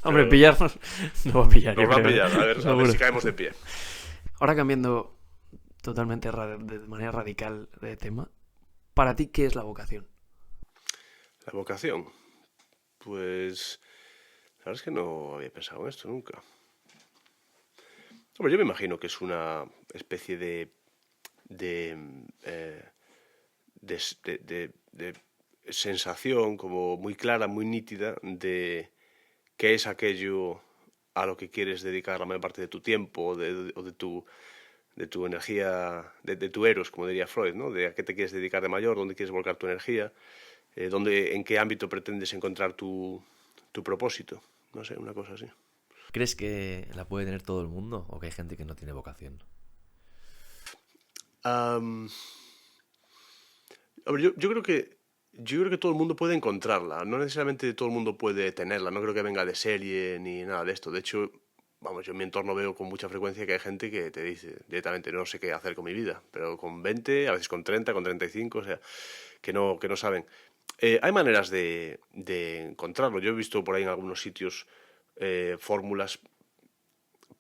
Hombre, pillarnos no va a pillar. Nos va a pillar, a ver si caemos de pie. Ahora cambiando totalmente de manera radical de tema, ¿para ti qué es la vocación? La vocación, pues la verdad es que no había pensado en esto nunca. Hombre, yo me imagino que es una especie de sensación como muy clara, muy nítida de qué es aquello a lo que quieres dedicar la mayor parte de tu tiempo o de tu energía, de tu eros, como diría Freud, ¿no? De a qué te quieres dedicar de mayor, dónde quieres volcar tu energía, en qué ámbito pretendes encontrar tu propósito. No sé, una cosa así. ¿Crees que la puede tener todo el mundo o que hay gente que no tiene vocación? Yo creo que todo el mundo puede encontrarla. No necesariamente todo el mundo puede tenerla. No creo que venga de serie ni nada de esto. De hecho, yo en mi entorno veo con mucha frecuencia que hay gente que te dice directamente no sé qué hacer con mi vida, pero con 20, a veces con 30, con 35, o sea, que no saben. Hay maneras de encontrarlo. Yo he visto por ahí en algunos sitios fórmulas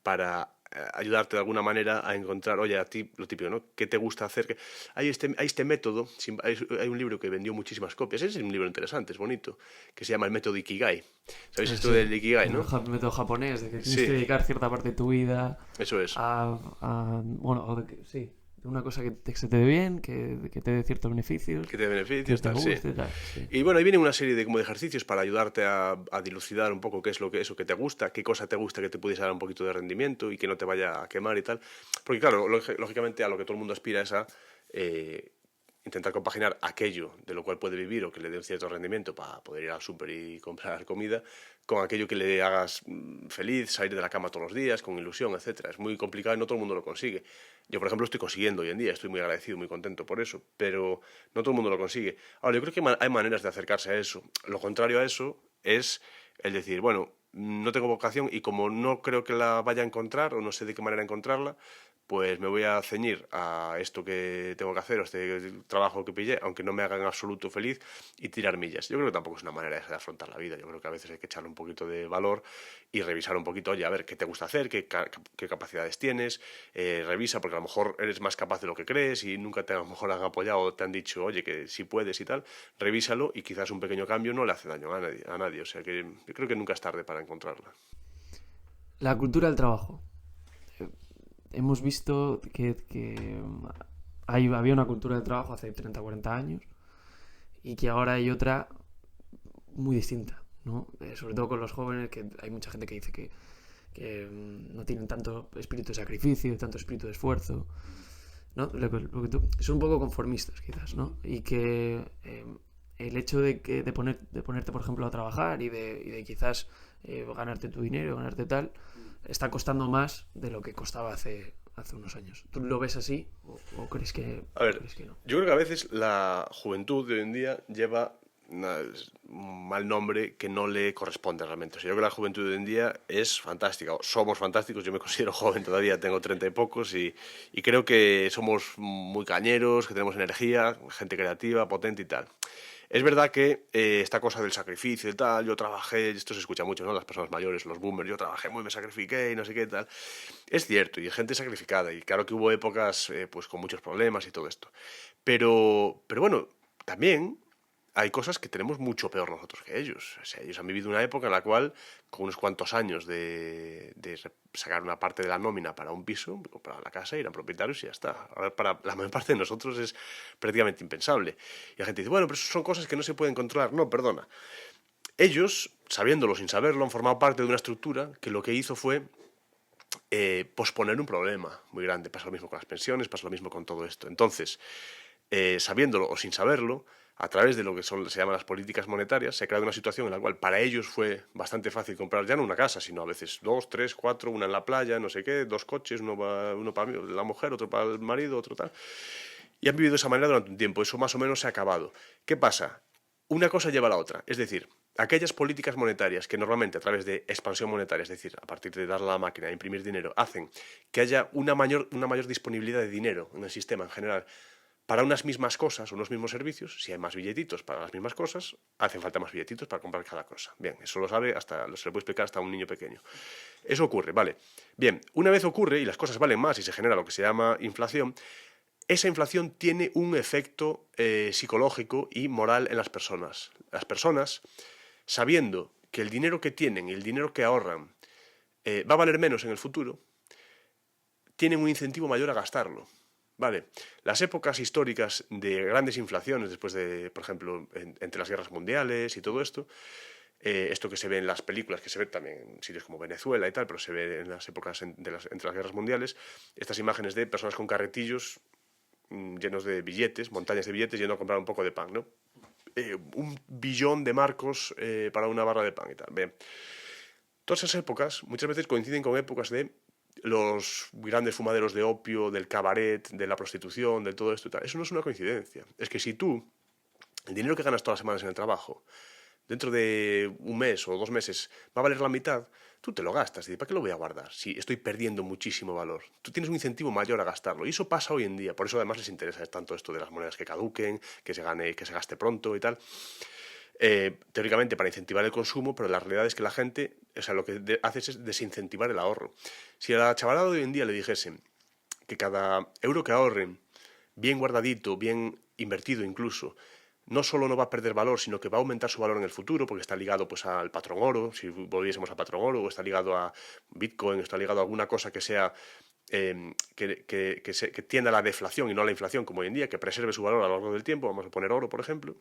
para ayudarte de alguna manera a encontrar, oye, a ti lo típico, ¿no? ¿Qué te gusta hacer? Hay este método, hay un libro que vendió muchísimas copias, es un libro interesante, es bonito, que se llama el método Ikigai. ¿Sabéis esto del Ikigai, no? El método japonés, de que tienes que dedicar cierta parte de tu vida. Eso es. Sí, una cosa que se te dé bien, que te dé ciertos beneficios. Que te Que beneficios, te tal, sí. guste, tal, sí. Y bueno, ahí viene una serie de, como de ejercicios para ayudarte a dilucidar un poco qué es eso que te gusta, qué cosa te gusta que te pudiese dar un poquito de rendimiento y que no te vaya a quemar y tal. Porque claro, lógicamente a lo que todo el mundo aspira es a intentar compaginar aquello de lo cual puede vivir o que le dé un cierto rendimiento para poder ir al súper y comprar comida, con aquello que le hagas feliz, salir de la cama todos los días, con ilusión, etcétera. Es muy complicado y no todo el mundo lo consigue. Yo, por ejemplo, lo estoy consiguiendo hoy en día, estoy muy agradecido, muy contento por eso, pero no todo el mundo lo consigue. Ahora, yo creo que hay maneras de acercarse a eso. Lo contrario a eso es el decir, bueno, no tengo vocación y como no creo que la vaya a encontrar o no sé de qué manera encontrarla, pues me voy a ceñir a esto que tengo que hacer, a este trabajo que pillé, aunque no me haga en absoluto feliz, y tirar millas. Yo creo que tampoco es una manera de afrontar la vida. Yo creo que a veces hay que echarle un poquito de valor y revisar un poquito, oye, a ver, qué te gusta hacer, qué capacidades tienes, revisa, porque a lo mejor eres más capaz de lo que crees y nunca a lo mejor han apoyado o te han dicho, oye, que sí puedes y tal, revísalo y quizás un pequeño cambio no le hace daño a nadie. O sea que yo creo que nunca es tarde para encontrarla. La cultura del trabajo. Hemos visto que había una cultura del trabajo hace 30 o 40 años y que ahora hay otra muy distinta, ¿no? Sobre todo con los jóvenes, que hay mucha gente que dice que no tienen tanto espíritu de sacrificio, tanto espíritu de esfuerzo, ¿no? Son un poco conformistas quizás, ¿no? Y que el hecho de ponerte, por ejemplo, a trabajar y de quizás ganarte tu dinero, ganarte tal, está costando más de lo que costaba hace unos años. ¿Tú lo ves así o crees que, a ver, crees que no? Yo creo que a veces la juventud de hoy en día lleva un mal nombre que no le corresponde realmente. O sea, yo creo que la juventud de hoy en día es fantástica. Somos fantásticos, yo me considero joven todavía, tengo 30 y pocos y creo que somos muy cañeros, que tenemos energía, gente creativa, potente y tal. Es verdad que esta cosa del sacrificio y tal, yo trabajé, esto se escucha mucho, ¿no? Las personas mayores, los boomers, yo trabajé muy, me sacrifiqué y no sé qué tal. Es cierto, y hay gente sacrificada, y claro que hubo épocas pues con muchos problemas y todo esto. Pero bueno, también hay cosas que tenemos mucho peor nosotros que ellos. O sea, ellos han vivido una época en la cual, con unos cuantos años de sacar una parte de la nómina para un piso, comprar la casa, eran propietarios y ya está. Ahora, para la mayor parte de nosotros es prácticamente impensable. Y la gente dice, bueno, pero eso son cosas que no se pueden controlar. No, perdona. Ellos, sabiéndolo o sin saberlo, han formado parte de una estructura que lo que hizo fue posponer un problema muy grande. Pasa lo mismo con las pensiones, pasa lo mismo con todo esto. Entonces, sabiéndolo o sin saberlo, a través de lo que se llaman las políticas monetarias, se ha creado una situación en la cual para ellos fue bastante fácil comprar ya no una casa, sino a veces 2, 3, 4, una en la playa, no sé qué, 2 coches, uno para la mujer, otro para el marido, otro tal. Y han vivido de esa manera durante un tiempo. Eso más o menos se ha acabado. ¿Qué pasa? Una cosa lleva a la otra. Es decir, aquellas políticas monetarias que normalmente a través de expansión monetaria, es decir, a partir de dar a la máquina, imprimir dinero, hacen que haya una mayor disponibilidad de dinero en el sistema en general, para unas mismas cosas, unos mismos servicios, si hay más billetitos para las mismas cosas, hacen falta más billetitos para comprar cada cosa. Bien, eso lo sabe, se le puede explicar hasta a un niño pequeño. Eso ocurre, vale. Bien, una vez ocurre y las cosas valen más y se genera lo que se llama inflación, esa inflación tiene un efecto psicológico y moral en las personas. Las personas, sabiendo que el dinero que tienen y el dinero que ahorran va a valer menos en el futuro, tienen un incentivo mayor a gastarlo. Vale, las épocas históricas de grandes inflaciones, después de, por ejemplo, entre las guerras mundiales y todo esto, esto que se ve en las películas, que se ve también en sitios como Venezuela y tal, pero se ve en las épocas entre las guerras mundiales, estas imágenes de personas con carretillos llenos de billetes, montañas de billetes, yendo a comprar un poco de pan, ¿no? 1 billón de marcos para una barra de pan y tal. Bien. Todas esas épocas muchas veces coinciden con épocas de los grandes fumaderos de opio, del cabaret, de la prostitución, de todo esto y tal. Eso no es una coincidencia. Es que si tú, el dinero que ganas todas las semanas en el trabajo, dentro de 1 mes o 2 meses va a valer la mitad, tú te lo gastas. Y ¿para qué lo voy a guardar si estoy perdiendo muchísimo valor? Tú tienes un incentivo mayor a gastarlo. Y eso pasa hoy en día. Por eso además les interesa tanto esto de las monedas que caduquen, que se gaste pronto y tal. Teóricamente para incentivar el consumo, pero la realidad es que la gente, o sea, lo que hace es desincentivar el ahorro. Si a la chavalada de hoy en día le dijesen que cada euro que ahorren, bien guardadito, bien invertido incluso, no solo no va a perder valor, sino que va a aumentar su valor en el futuro, porque está ligado pues al patrón oro, si volviésemos al patrón oro, o está ligado a Bitcoin, está ligado a alguna cosa que sea que tienda a la deflación y no a la inflación como hoy en día, que preserve su valor a lo largo del tiempo, vamos a poner oro, por ejemplo.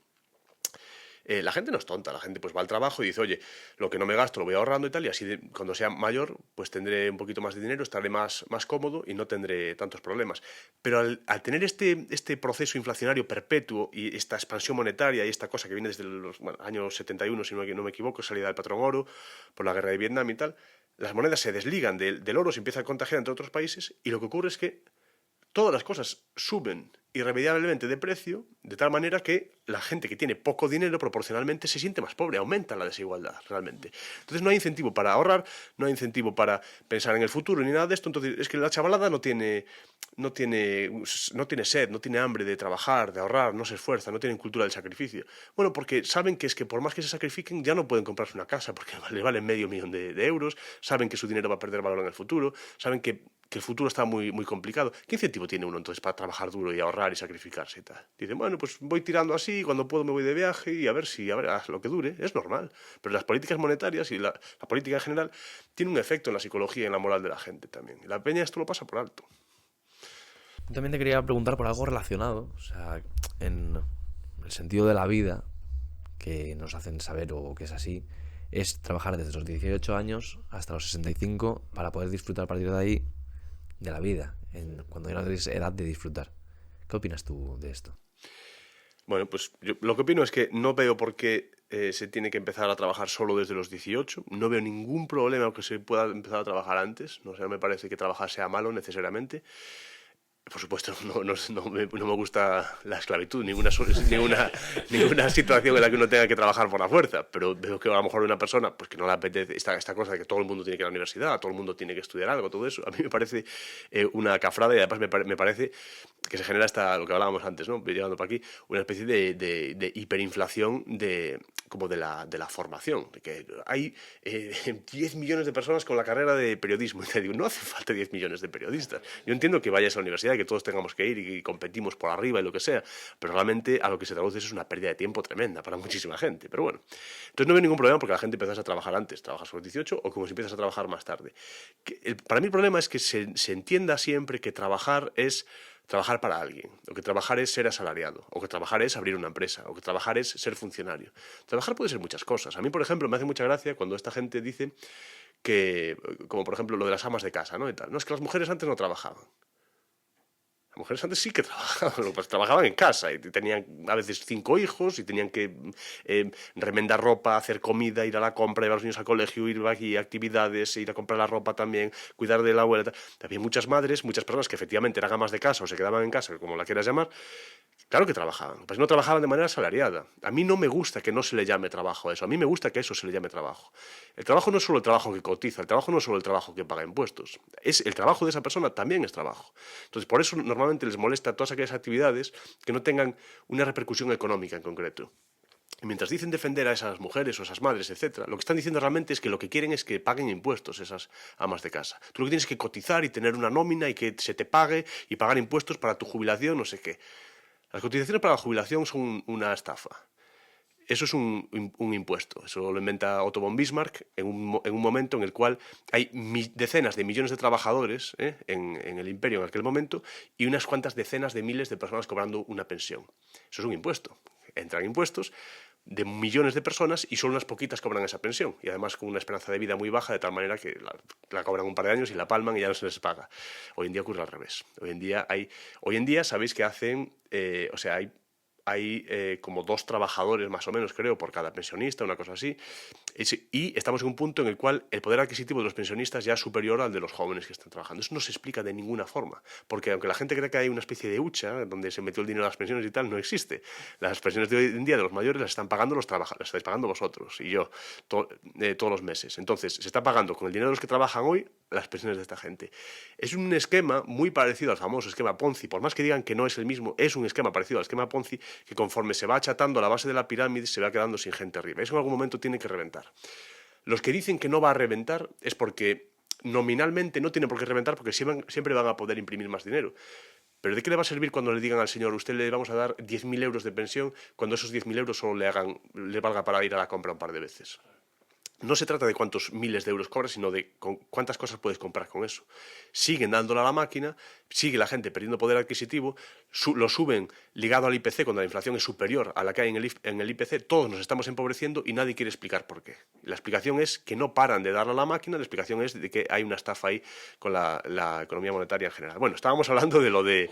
La gente no es tonta, la gente pues va al trabajo y dice, oye, lo que no me gasto lo voy ahorrando y tal, y así cuando sea mayor pues tendré un poquito más de dinero, estaré más cómodo y no tendré tantos problemas. Pero al tener este proceso inflacionario perpetuo y esta expansión monetaria y esta cosa que viene desde los años 71, si no me equivoco, salida del patrón oro, por la guerra de Vietnam y tal, las monedas se desligan del oro, se empieza a contagiar entre otros países y lo que ocurre es que todas las cosas suben irremediablemente de precio, de tal manera que la gente que tiene poco dinero proporcionalmente se siente más pobre, aumenta la desigualdad realmente. Entonces no hay incentivo para ahorrar, no hay incentivo para pensar en el futuro ni nada de esto. Entonces es que la chavalada no tiene sed, no tiene hambre de trabajar, de ahorrar, no se esfuerza, no tienen cultura del sacrificio. Bueno, porque saben que es que por más que se sacrifiquen ya no pueden comprarse una casa porque les valen $500,000 de euros, saben que su dinero va a perder valor en el futuro, saben que el futuro está muy, muy complicado. ¿Qué incentivo tiene uno entonces para trabajar duro y ahorrar y sacrificarse y tal? Dicen, bueno, pues voy tirando así, cuando puedo me voy de viaje y a ver lo que dure, es normal. Pero las políticas monetarias y la política en general tienen un efecto en la psicología y en la moral de la gente también. Y la peña esto lo pasa por alto. También te quería preguntar por algo relacionado, o sea, en el sentido de la vida que nos hacen saber o que es así, es trabajar desde los 18 años hasta los 65 para poder disfrutar a partir de ahí de la vida, cuando ya no tienes edad de disfrutar. ¿Qué opinas tú de esto? Bueno, pues yo lo que opino es que no veo por qué se tiene que empezar a trabajar solo desde los 18. No veo ningún problema que se pueda empezar a trabajar antes. No sé, me parece que trabajar sea malo necesariamente. Por supuesto, no me gusta la esclavitud, ninguna situación en la que uno tenga que trabajar por la fuerza, pero veo que a lo mejor una persona pues que no le apetece esta cosa de que todo el mundo tiene que ir a la universidad, todo el mundo tiene que estudiar algo, todo eso, a mí me parece una cafrada y además me parece que se genera lo que hablábamos antes, ¿no? Llegando para aquí, una especie de hiperinflación como de la formación, de que hay 10 millones de personas con la carrera de periodismo, y te digo, no hace falta 10 millones de periodistas. Yo entiendo que vayas a la universidad, que todos tengamos que ir y competimos por arriba y lo que sea, pero realmente a lo que se traduce es una pérdida de tiempo tremenda para muchísima gente, pero bueno. Entonces no veo ningún problema porque la gente empieza a trabajar antes, trabajas a los 18 o como si empiezas a trabajar más tarde. Para mí el problema es que se entienda siempre que trabajar es trabajar para alguien, o que trabajar es ser asalariado, o que trabajar es abrir una empresa, o que trabajar es ser funcionario. Trabajar puede ser muchas cosas. A mí, por ejemplo, me hace mucha gracia cuando esta gente dice que, como por ejemplo lo de las amas de casa, ¿no? Y tal. No, es que las mujeres antes no trabajaban. Las mujeres antes sí que trabajaban, pues trabajaban en casa y tenían a veces 5 hijos y tenían que remendar ropa, hacer comida, ir a la compra, llevar a los niños al colegio, ir aquí a actividades, ir a comprar la ropa también, cuidar de la abuela. Había muchas madres, muchas personas que efectivamente eran amas de casa o se quedaban en casa, como la quieras llamar. Claro que trabajaban, pues no trabajaban de manera asalariada. A mí no me gusta que no se le llame trabajo a eso, a mí me gusta que eso se le llame trabajo. El trabajo no es solo el trabajo que cotiza, el trabajo no es solo el trabajo que paga impuestos, el trabajo de esa persona también es trabajo. Entonces, por eso normalmente les molesta todas aquellas actividades que no tengan una repercusión económica en concreto. Y mientras dicen defender a esas mujeres o esas madres, etcétera, lo que están diciendo realmente es que lo que quieren es que paguen impuestos esas amas de casa. Tú lo que tienes es que cotizar y tener una nómina y que se te pague y pagar impuestos para tu jubilación, no sé qué. Las cotizaciones para la jubilación son una estafa. Eso es un impuesto. Eso lo inventa Otto von Bismarck en un momento en el cual hay decenas de millones de trabajadores en el imperio en aquel momento y unas cuantas decenas de miles de personas cobrando una pensión. Eso es un impuesto. Entran impuestos de millones de personas y solo unas poquitas cobran esa pensión. Y además con una esperanza de vida muy baja, de tal manera que la cobran un par de años y la palman y ya no se les paga. Hoy en día ocurre al revés. Hoy en día sabéis que hacen... hay como 2 trabajadores más o menos, creo, por cada pensionista, una cosa así. Y estamos en un punto en el cual el poder adquisitivo de los pensionistas ya es superior al de los jóvenes que están trabajando. Eso no se explica de ninguna forma, porque aunque la gente cree que hay una especie de hucha donde se metió el dinero de las pensiones y tal, no existe. Las pensiones de hoy en día de los mayores las están pagando los trabajadores, las estáis pagando vosotros y yo todos los meses. Entonces, se está pagando con el dinero de los que trabajan hoy las pensiones de esta gente. Es un esquema muy parecido al famoso esquema Ponzi. Por más que digan que no es el mismo, es un esquema parecido al esquema Ponzi que conforme se va achatando la base de la pirámide se va quedando sin gente arriba. Eso en algún momento tiene que reventar. Los que dicen que no va a reventar es porque nominalmente no tiene por qué reventar porque siempre van a poder imprimir más dinero. ¿Pero de qué le va a servir cuando le digan al señor, usted le vamos a dar 10.000 euros de pensión, cuando esos 10.000 euros solo le valga para ir a la compra un par de veces? no se trata de cuántos miles de euros cobras, sino de cuántas cosas puedes comprar con eso. Siguen dándole a la máquina, sigue la gente perdiendo poder adquisitivo, lo suben ligado al IPC cuando la inflación es superior a la que hay en el IPC, todos nos estamos empobreciendo y nadie quiere explicar por qué. La explicación es que no paran de darle a la máquina, la explicación es de que hay una estafa ahí con la economía monetaria en general. Bueno, estábamos hablando de lo de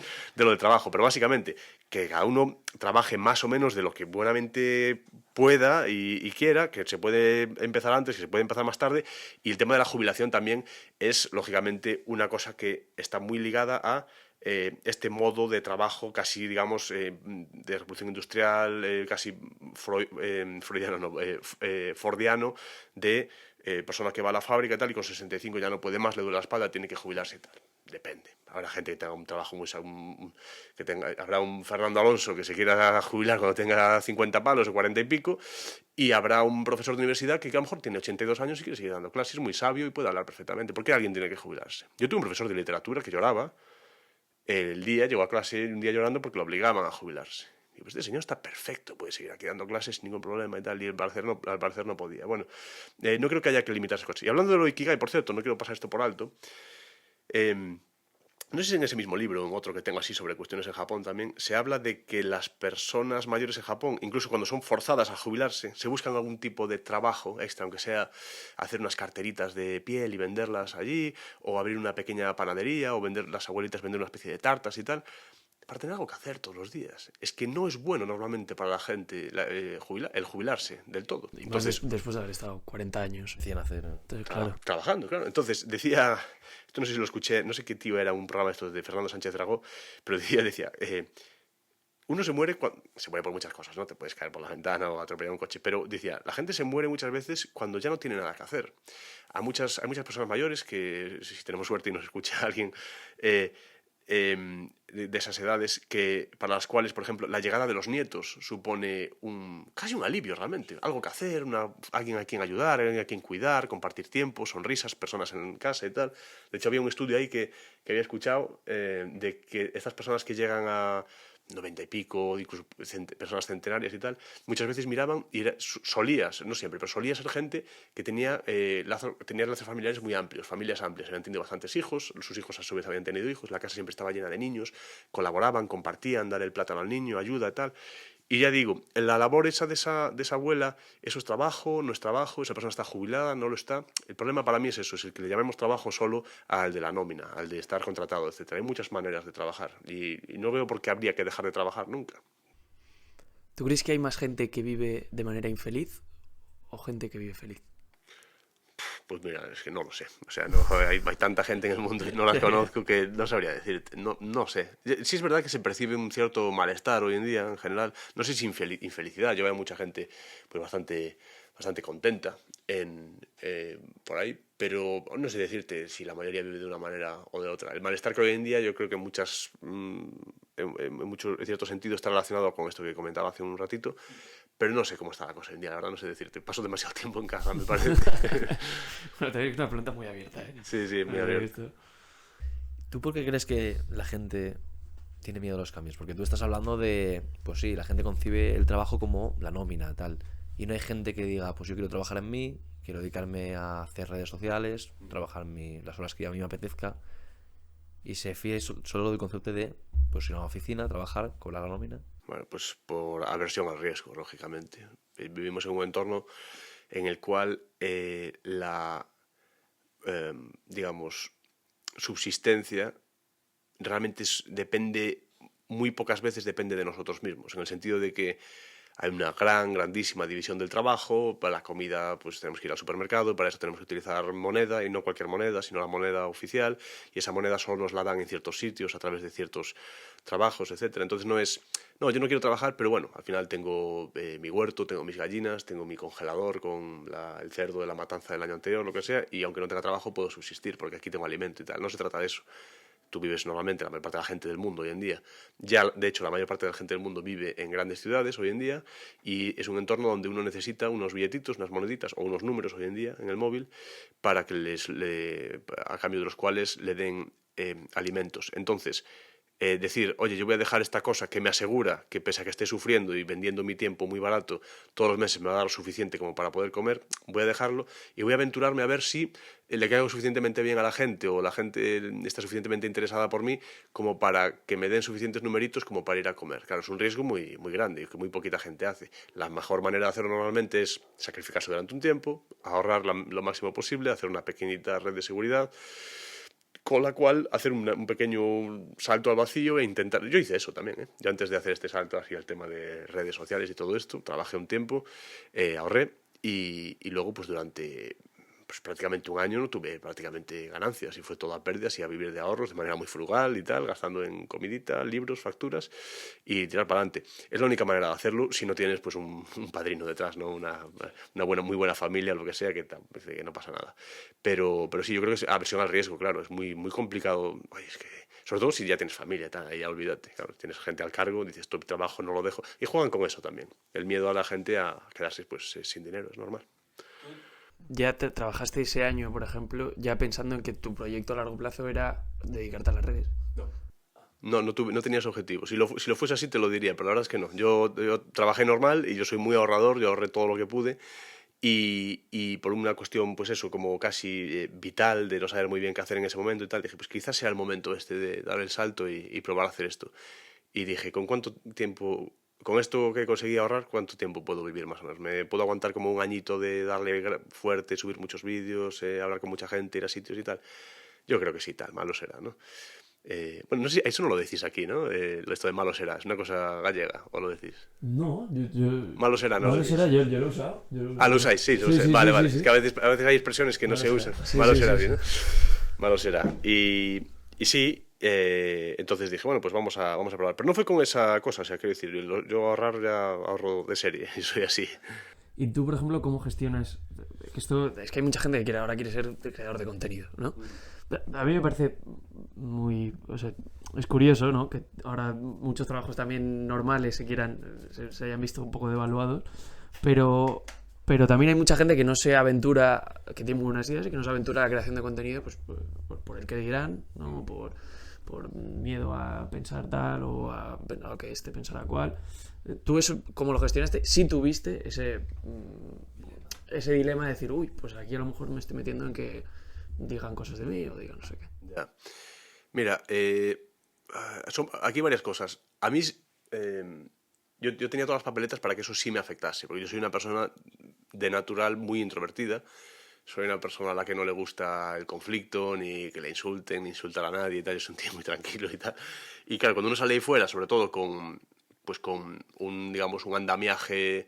trabajo, pero básicamente que cada uno trabaje más o menos de lo que buenamente pueda y quiera, que se puede empezar antes, que se puede empezar más tarde, y el tema de la jubilación también es, lógicamente, una cosa que está muy ligada a este modo de trabajo casi, digamos, de revolución industrial, casi fordiano, de persona que va a la fábrica y tal, y con 65 ya no puede más, le duele la espalda, tiene que jubilarse y tal. Depende. Habrá gente que tenga un trabajo habrá un Fernando Alonso que se quiera jubilar cuando tenga 50 palos o 40 y pico, y habrá un profesor de universidad que a lo mejor tiene 82 años y quiere seguir dando clases, muy sabio y puede hablar perfectamente. ¿Por qué alguien tiene que jubilarse? Yo tuve un profesor de literatura que lloraba. Llegó a clase un día llorando porque lo obligaban a jubilarse. Y pues este señor está perfecto, puede seguir aquí dando clases sin ningún problema y tal, y al parecer no podía. Bueno, no creo que haya que limitarse cosas. Y hablando de lo Ikigai, por cierto, no quiero pasar esto por alto, no sé si en ese mismo libro o en otro que tengo así sobre cuestiones en Japón también, se habla de que las personas mayores en Japón, incluso cuando son forzadas a jubilarse, se buscan algún tipo de trabajo extra, aunque sea hacer unas carteritas de piel y venderlas allí, o abrir una pequeña panadería, o las abuelitas vender una especie de tartas y tal, para tener algo que hacer todos los días. Es que no es bueno normalmente para la gente el jubilarse del todo. Entonces, después de haber estado 40 años. Decían hacer. Entonces, claro. Trabajando, claro. Entonces decía, esto no sé si lo escuché, no sé qué tío era, un programa esto de Fernando Sánchez Dragó, pero decía, uno se muere por muchas cosas, ¿no? Te puedes caer por la ventana o atropellar un coche, pero decía, la gente se muere muchas veces cuando ya no tiene nada que hacer. Hay muchas personas mayores que, si tenemos suerte y nos escucha alguien de esas edades, para las cuales, por ejemplo, la llegada de los nietos supone casi un alivio realmente, algo que hacer, alguien a quien ayudar, alguien a quien cuidar, compartir tiempo, sonrisas, personas en casa y tal. De hecho, había un estudio ahí que había escuchado de que estas personas que llegan a 90 y pico, incluso personas centenarias y tal, muchas veces miraban y solías, no siempre, pero solía ser gente que tenía lazos familiares muy amplios, familias amplias, habían tenido bastantes hijos, sus hijos a su vez habían tenido hijos, la casa siempre estaba llena de niños, colaboraban, compartían, dar el plátano al niño, ayuda y tal. Y ya digo, la labor esa de esa abuela, eso es trabajo, no es trabajo, esa persona está jubilada, no lo está. El problema para mí es eso, es el que le llamemos trabajo solo al de la nómina, al de estar contratado, etc. Hay muchas maneras de trabajar y no veo por qué habría que dejar de trabajar nunca. ¿Tú crees que hay más gente que vive de manera infeliz o gente que vive feliz? Pues mira, es que no lo sé. O sea, hay tanta gente en el mundo y no la conozco que no sabría decirte. No sé. Sí es verdad que se percibe un cierto malestar hoy en día, en general. No sé si infelicidad. Yo veo mucha gente pues bastante contenta por ahí, pero no sé decirte si la mayoría vive de una manera o de otra. El malestar que hoy en día yo creo que en cierto sentido está relacionado con esto que comentaba hace un ratito, pero no sé cómo está la cosa hoy en día, la verdad no sé decirte. Paso demasiado tiempo en casa, me parece. Bueno, te una pregunta muy abierta, ¿eh? Sí, muy abierta. ¿Tú por qué crees que la gente tiene miedo a los cambios? Porque tú estás hablando de, pues sí, la gente concibe el trabajo como la nómina, tal. Y no hay gente que diga, pues yo quiero trabajar en mí, quiero dedicarme a hacer redes sociales, trabajar las horas que a mí me apetezca. Y se fíe solo del concepto de, pues ir a una oficina, trabajar, cobrar la nómina. Bueno, pues por aversión al riesgo, lógicamente. Vivimos en un entorno en el cual digamos, subsistencia realmente muy pocas veces depende de nosotros mismos, en el sentido de que hay una grandísima división del trabajo. Para la comida pues tenemos que ir al supermercado, para eso tenemos que utilizar moneda, y no cualquier moneda, sino la moneda oficial, y esa moneda solo nos la dan en ciertos sitios a través de ciertos trabajos, etcétera. Entonces yo no quiero trabajar, pero bueno, al final tengo mi huerto, tengo mis gallinas, tengo mi congelador con el cerdo de la matanza del año anterior, lo que sea, y aunque no tenga trabajo puedo subsistir porque aquí tengo alimento y tal. No se trata de eso. Tú vives normalmente, la mayor parte de la gente del mundo hoy en día, ya de hecho la mayor parte de la gente del mundo vive en grandes ciudades hoy en día, y es un entorno donde uno necesita unos billetitos, unas moneditas o unos números hoy en día en el móvil para que a cambio de los cuales le den alimentos. Entonces, decir, oye, yo voy a dejar esta cosa que me asegura que pese a que esté sufriendo y vendiendo mi tiempo muy barato, todos los meses me va a dar lo suficiente como para poder comer, voy a dejarlo y voy a aventurarme a ver si le caigo suficientemente bien a la gente o la gente está suficientemente interesada por mí como para que me den suficientes numeritos como para ir a comer. Claro, es un riesgo muy, muy grande y que muy poquita gente hace. La mejor manera de hacerlo normalmente es sacrificarse durante un tiempo, ahorrar lo máximo posible, hacer una pequeñita red de seguridad, con la cual hacer un pequeño salto al vacío e intentar... Yo hice eso también, ¿eh? Yo antes de hacer este salto hacia el tema de redes sociales y todo esto, trabajé un tiempo, ahorré y luego pues durante prácticamente un año no tuve prácticamente ganancias y fue todo a pérdidas y a vivir de ahorros de manera muy frugal y tal, gastando en comidita, libros, facturas y tirar para adelante. Es la única manera de hacerlo si no tienes pues un padrino detrás, ¿no? Una muy buena familia, lo que sea, que no pasa nada. Pero sí, yo creo que es aversión al riesgo, claro, es muy, muy complicado. Oye, es que sobre todo si ya tienes familia, tal, ahí ya olvídate, claro, tienes gente al cargo, dices, tu trabajo no lo dejo, y juegan con eso también, el miedo a la gente a quedarse pues sin dinero, es normal. Ya trabajaste ese año, por ejemplo, ya pensando en que tu proyecto a largo plazo era dedicarte a las redes. No tenías objetivos. Si lo fuese así te lo diría, pero la verdad es que no. Yo trabajé normal y yo soy muy ahorrador, yo ahorré todo lo que pude y por una cuestión, pues eso, como casi vital de no saber muy bien qué hacer en ese momento y tal, dije, pues quizás sea el momento este de dar el salto y probar a hacer esto. Y dije, ¿con cuánto tiempo... Con esto que conseguí ahorrar, ¿cuánto tiempo puedo vivir más o menos? ¿Me puedo aguantar como un añito de darle fuerte, subir muchos vídeos, hablar con mucha gente, ir a sitios y tal? Yo creo que sí, tal, malo será, ¿no? Bueno, no sé, eso no lo decís aquí, ¿no? Esto de malo será, es una cosa gallega, ¿o lo decís? No, yo... Malo será, ¿no? Malo será, yo lo he usado. Ah, lo usáis, sí, lo usáis. Sí, vale. sí. Es que a veces hay expresiones que no se usan. Malo será, ¿no? Malo será. Y sí... entonces dije, bueno, pues vamos a probar. Pero no fue con esa cosa, o sea, quiero decir, yo ahorrar ya ahorro de serie, y soy así. ¿Y tú, por ejemplo, cómo gestionas esto? Es que hay mucha gente que ahora quiere ser creador de contenido, ¿no? A mí me parece muy... O sea, es curioso, ¿no? Que ahora muchos trabajos también normales se hayan visto un poco devaluados, pero también hay mucha gente que no se aventura, que tiene muy buenas ideas y que no se aventura a la creación de contenido pues por el que dirán, ¿no? Por miedo a pensar tal o a que este pensara cual. ¿Tú eso cómo lo gestionaste? Si tuviste ese dilema de decir, uy, pues aquí a lo mejor me estoy metiendo en que digan cosas de mí o digan no sé qué. Ya. Mira, aquí hay varias cosas. A mí, yo tenía todas las papeletas para que eso sí me afectase, porque yo soy una persona de natural muy introvertida. Soy una persona a la que no le gusta el conflicto, ni que le insulten, ni insultar a nadie y tal. Yo soy un tío muy tranquilo y tal. Y claro, cuando uno sale ahí fuera, sobre todo con un andamiaje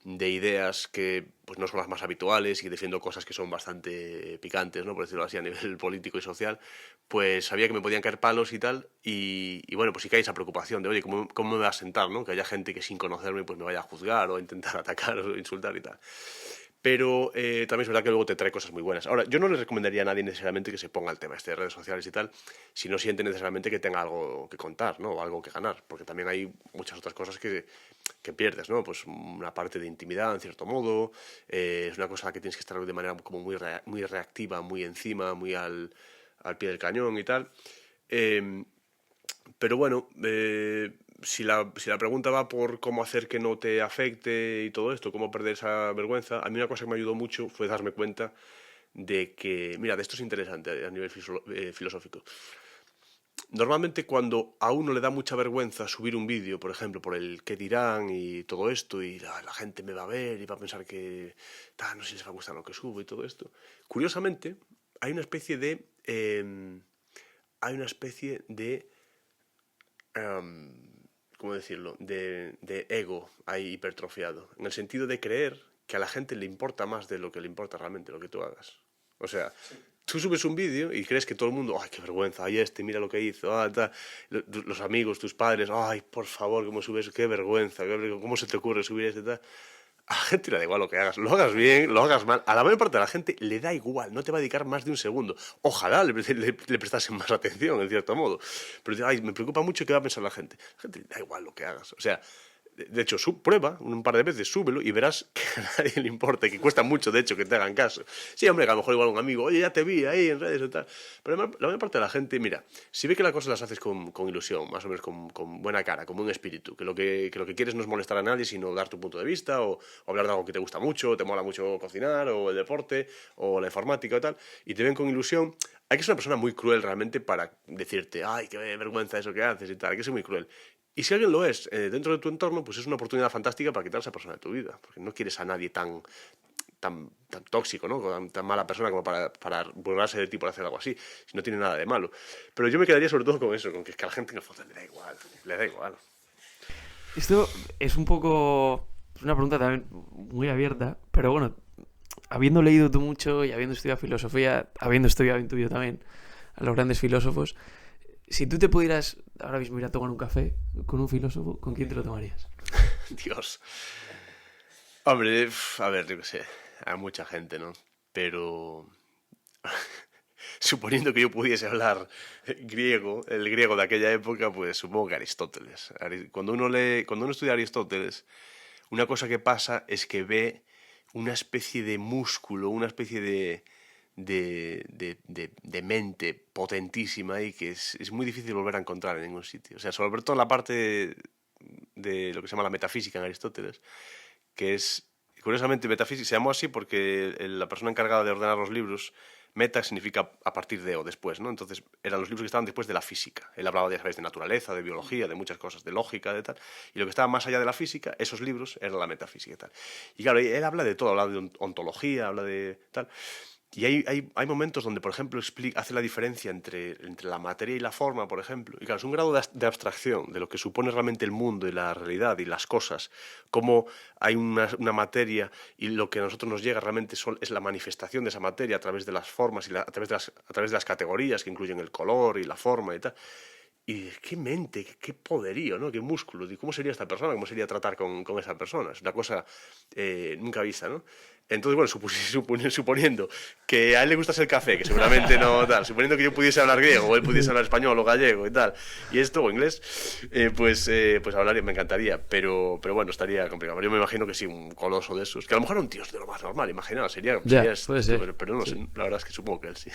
de ideas que pues no son las más habituales y defiendo cosas que son bastante picantes, ¿no? Por decirlo así, a nivel político y social, pues sabía que me podían caer palos y tal, y bueno, pues sí que hay esa preocupación de, oye, ¿cómo me va a sentar, ¿no? Que haya gente que sin conocerme pues me vaya a juzgar o a intentar atacar o insultar y tal. Pero también es verdad que luego te trae cosas muy buenas. Ahora, yo no le recomendaría a nadie necesariamente que se ponga el tema de redes sociales y tal, si no siente necesariamente que tenga algo que contar, ¿no? O algo que ganar, porque también hay muchas otras cosas que pierdes, ¿no? Pues una parte de intimidad, en cierto modo, es una cosa que tienes que estar de manera como muy reactiva, muy encima, muy al pie del cañón y tal. Pero bueno... Si la pregunta va por cómo hacer que no te afecte y todo esto, cómo perder esa vergüenza, a mí una cosa que me ayudó mucho fue darme cuenta de que, mira, de esto es interesante a nivel filosófico. Normalmente cuando a uno le da mucha vergüenza subir un vídeo, por ejemplo, por el qué dirán y todo esto, y la gente me va a ver y va a pensar que no sé si les va a gustar lo que subo y todo esto, curiosamente hay una especie de... ¿cómo decirlo?, de ego ahí hipertrofiado, en el sentido de creer que a la gente le importa más de lo que le importa realmente lo que tú hagas. O sea, tú subes un vídeo y crees que todo el mundo, ¡ay, qué vergüenza! ¡Ay, mira lo que hizo! Tal. Los amigos, tus padres, ¡ay, por favor, cómo subes! ¡Qué vergüenza! ¿Cómo se te ocurre subir tal? A la gente le da igual lo que hagas, lo hagas bien, lo hagas mal. A la mayor parte de la gente le da igual, no te va a dedicar más de un segundo. Ojalá le prestasen más atención, en cierto modo. Pero ay, me preocupa mucho qué va a pensar la gente. La gente le da igual lo que hagas. O sea, De hecho, prueba un par de veces, súbelo y verás que a nadie le importa, que cuesta mucho, de hecho, que te hagan caso. Sí, hombre, que a lo mejor igual un amigo, oye, ya te vi ahí en redes y tal. Pero la mayor parte de la gente, mira, si ve que las cosas las haces con ilusión, más o menos con buena cara, con buen espíritu, que lo que quieres no es molestar a nadie, sino dar tu punto de vista o hablar de algo que te gusta mucho, te mola mucho cocinar o el deporte o la informática o tal, y te ven con ilusión, hay que ser una persona muy cruel realmente para decirte, ay, qué vergüenza eso que haces y tal, hay que ser muy cruel. Y si alguien lo es dentro de tu entorno, pues es una oportunidad fantástica para quitar a esa persona de tu vida. Porque no quieres a nadie tan tóxico, ¿no? Tan mala persona como para burlarse de ti por hacer algo así. Si no tiene nada de malo. Pero yo me quedaría sobre todo con eso, con que a la gente en el fondo le da igual. Le da igual. Esto es un poco... Es una pregunta también muy abierta, pero bueno, habiendo leído tú mucho y habiendo estudiado filosofía, habiendo estudiado intuyo también a los grandes filósofos, si tú te pudieras ahora mismo ir a tomar un café con un filósofo, ¿con quién te lo tomarías? Dios. Hombre, a ver, yo qué sé, hay mucha gente, ¿no? Pero suponiendo que yo pudiese hablar griego, el griego de aquella época, pues supongo que Aristóteles. Cuando uno estudia a Aristóteles, una cosa que pasa es que ve una especie de músculo, una especie de mente potentísima y que es muy difícil volver a encontrar en ningún sitio. O sea, sobre todo en la parte de lo que se llama la metafísica en Aristóteles, que es, curiosamente, metafísica se llamó así porque la persona encargada de ordenar los libros, meta significa a partir de o después, ¿no? Entonces eran los libros que estaban después de la física. Él hablaba, ya sabéis, de naturaleza, de biología, de muchas cosas, de lógica, de tal. Y lo que estaba más allá de la física, esos libros, era la metafísica y tal. Y claro, él habla de todo, habla de ontología, habla de tal. Y hay momentos donde, por ejemplo, hace la diferencia entre la materia y la forma, por ejemplo. Y claro, es un grado de abstracción de lo que supone realmente el mundo y la realidad y las cosas. Cómo hay una materia y lo que a nosotros nos llega realmente es la manifestación de esa materia a través de las formas y a través de las categorías que incluyen el color y la forma y tal. Y qué mente, qué poderío, ¿no? Qué músculo. ¿Cómo sería esta persona? ¿Cómo sería tratar con esa persona? Es una cosa nunca vista, ¿no? Entonces, bueno, suponiendo que a él le gustase el café, que seguramente no tal, suponiendo que yo pudiese hablar griego, o él pudiese hablar español o gallego y tal, y esto, o inglés, pues hablaría, me encantaría, pero bueno, estaría complicado. Yo me imagino que sí, un coloso de esos, que a lo mejor era un tío de lo más normal, imaginaos, sería puede ser. Pero no sé, la verdad es que supongo que él sí.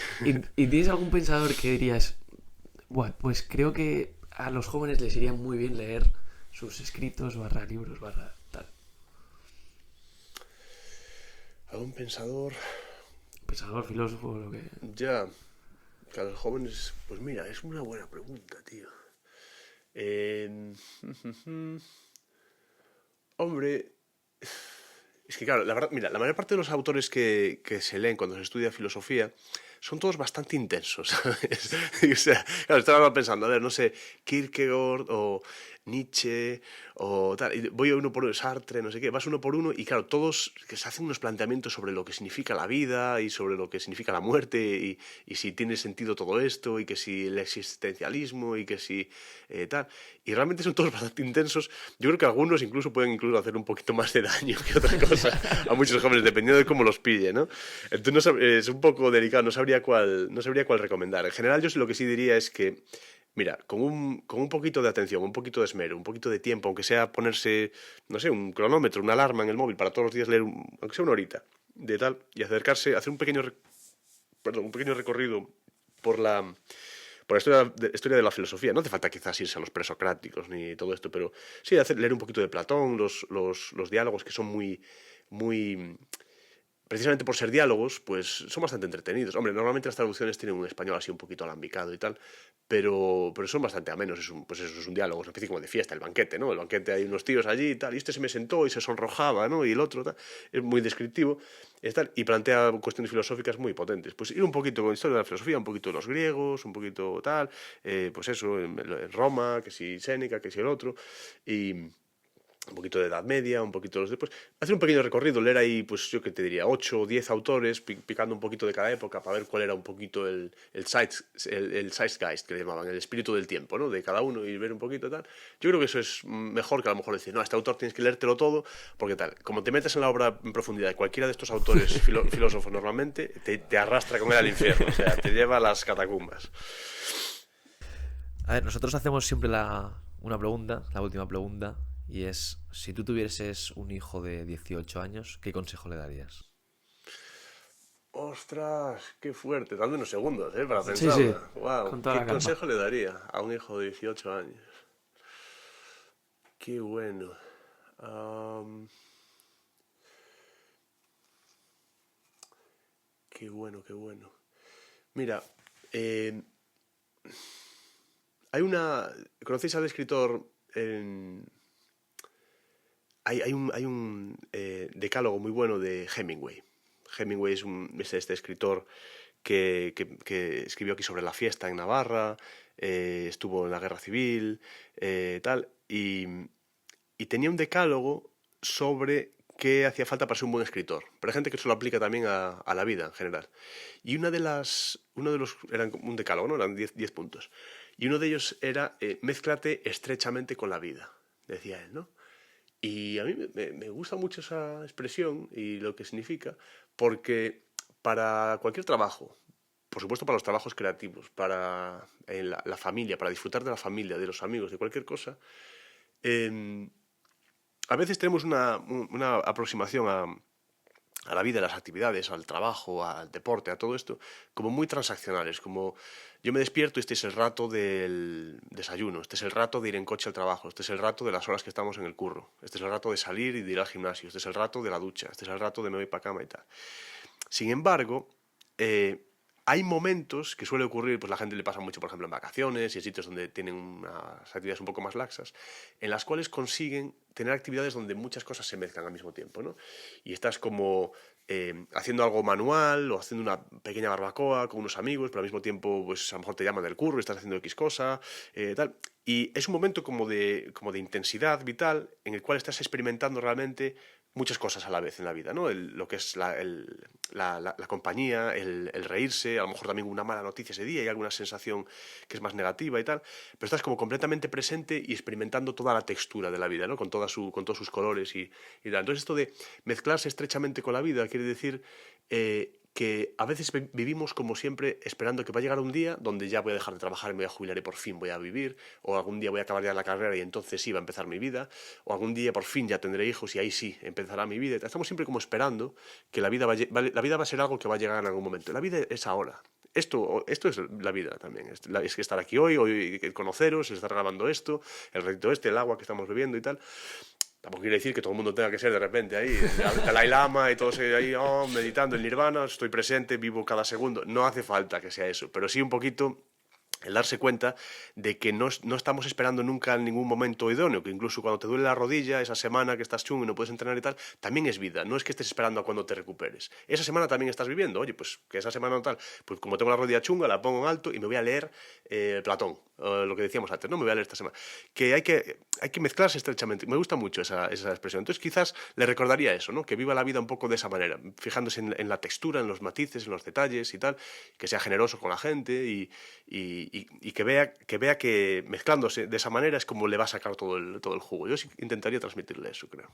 ¿Y tienes algún pensador que dirías, bueno, pues creo que a los jóvenes les iría muy bien leer sus escritos, libros, tal? ¿Algún pensador? Pensador, filósofo, lo que... Ya, que a los jóvenes... Pues mira, es una buena pregunta, tío. Hombre... Es que claro, la verdad, mira, la mayor parte de los autores que se leen cuando se estudia filosofía son todos bastante intensos, ¿sabes? O sea, claro, estaba pensando, a ver, no sé, Kierkegaard o Nietzsche o tal, y voy uno por uno, Sartre, no sé qué, vas uno por uno y claro, todos que se hacen unos planteamientos sobre lo que significa la vida y sobre lo que significa la muerte y si tiene sentido todo esto y que si el existencialismo y que si tal, y realmente son todos bastante intensos. Yo creo que algunos pueden hacer un poquito más de daño que otra cosa a muchos jóvenes, dependiendo de cómo los pille, ¿no? Entonces es un poco delicado, no sabría cuál recomendar. En general yo lo que sí diría es que mira, con un poquito de atención, un poquito de esmero, un poquito de tiempo, aunque sea ponerse, no sé, un cronómetro, una alarma en el móvil para todos los días leer, aunque sea una horita de tal, y acercarse, hacer un pequeño recorrido por la historia de la filosofía. No hace falta quizás irse a los presocráticos ni todo esto, pero sí leer un poquito de Platón, los diálogos que son muy, muy... Precisamente por ser diálogos, pues son bastante entretenidos. Hombre, normalmente las traducciones tienen un español así un poquito alambicado y tal, pero son bastante amenos. Es un diálogo, es una especie como de fiesta, el banquete, ¿no? El banquete, hay unos tíos allí y tal, y este se me sentó y se sonrojaba, ¿no? Y el otro, tal. Es muy descriptivo y plantea cuestiones filosóficas muy potentes. Pues ir un poquito con historia de la filosofía, un poquito de los griegos, un poquito tal, pues eso, en Roma, que si Séneca, que si el otro, y... un poquito de Edad Media, un poquito de los después, hacer un pequeño recorrido, leer ahí, pues yo que te diría, 8 o 10 autores, picando un poquito de cada época para ver cuál era un poquito el Zeitgeist, que le llamaban, el espíritu del tiempo, ¿no? De cada uno y ver un poquito tal. Yo creo que eso es mejor que a lo mejor decir, no, este autor tienes que leértelo todo, porque tal, como te metes en la obra en profundidad, cualquiera de estos autores filósofos normalmente, te arrastra con él al infierno, o sea, te lleva a las catacumbas. A ver, nosotros hacemos siempre una pregunta, la última pregunta, Y es, si tú tuvieses un hijo de 18 años, ¿qué consejo le darías? Ostras, qué fuerte. Dame unos segundos, para Sí, pensar. sí, Wow, con toda ¿qué la calma. consejo le daría a un hijo de 18 años? Qué bueno. Qué bueno, qué bueno. Mira, eh, ¿conocéis al escritor? Hay un decálogo muy bueno de Hemingway. Hemingway es este escritor que escribió aquí sobre la fiesta en Navarra, estuvo en la guerra civil, tal, y tenía un decálogo sobre qué hacía falta para ser un buen escritor. Pero hay gente que eso lo aplica también a la vida en general. Y eran un decálogo, ¿no? Eran 10 puntos. Y uno de ellos era, mézclate estrechamente con la vida, decía él, ¿no? Y a mí me gusta mucho esa expresión y lo que significa, porque para cualquier trabajo, por supuesto para los trabajos creativos, para la familia, para disfrutar de la familia, de los amigos, de cualquier cosa, a veces tenemos una aproximación a la vida, a las actividades, al trabajo, al deporte, a todo esto, como muy transaccionales, como yo me despierto y este es el rato del desayuno, este es el rato de ir en coche al trabajo, este es el rato de las horas que estamos en el curro, este es el rato de salir y de ir al gimnasio, este es el rato de la ducha, este es el rato de me voy para cama y tal. Sin embargo, hay momentos que suele ocurrir, pues la gente le pasa mucho, por ejemplo, en vacaciones y en sitios donde tienen unas actividades un poco más laxas, en las cuales consiguen tener actividades donde muchas cosas se mezclan al mismo tiempo, ¿no? Y estás como haciendo algo manual o haciendo una pequeña barbacoa con unos amigos, pero al mismo tiempo, pues a lo mejor te llaman del curro y estás haciendo X cosa, tal. Y es un momento como de intensidad vital en el cual estás experimentando realmente muchas cosas a la vez en la vida, ¿no? Lo que es la compañía, el reírse, a lo mejor también una mala noticia ese día y alguna sensación que es más negativa y tal, pero estás como completamente presente y experimentando toda la textura de la vida, ¿no? Con todos sus colores y tal. Entonces esto de mezclarse estrechamente con la vida quiere decir que a veces vivimos como siempre esperando que va a llegar un día donde ya voy a dejar de trabajar y me voy a jubilar y por fin voy a vivir, o algún día voy a acabar ya la carrera y entonces sí va a empezar mi vida, o algún día por fin ya tendré hijos y ahí sí empezará mi vida. Estamos siempre como esperando que la vida va a ser algo que va a llegar en algún momento. La vida es ahora. Esto es la vida también. Es que estar aquí hoy conoceros, estar grabando esto, el ratito el agua que estamos bebiendo y tal. Tampoco quiere decir que todo el mundo tenga que ser de repente ahí, el Dalai Lama y todos ahí meditando en Nirvana, estoy presente, vivo cada segundo. No hace falta que sea eso, pero sí un poquito el darse cuenta de que no estamos esperando nunca en ningún momento idóneo, que incluso cuando te duele la rodilla, esa semana que estás chungo y no puedes entrenar y tal, también es vida, no es que estés esperando a cuando te recuperes. Esa semana también estás viviendo, oye, pues que esa semana tal, pues como tengo la rodilla chunga, la pongo en alto y me voy a leer Platón, lo que decíamos antes, ¿no? Me voy a leer esta semana. Que hay que mezclarse estrechamente, me gusta mucho esa expresión. Entonces quizás le recordaría eso, ¿no? Que viva la vida un poco de esa manera, fijándose en la textura, en los matices, en los detalles y tal, que sea generoso con la gente y que vea que mezclándose de esa manera es como le va a sacar todo el jugo. Yo sí intentaría transmitirle eso, creo.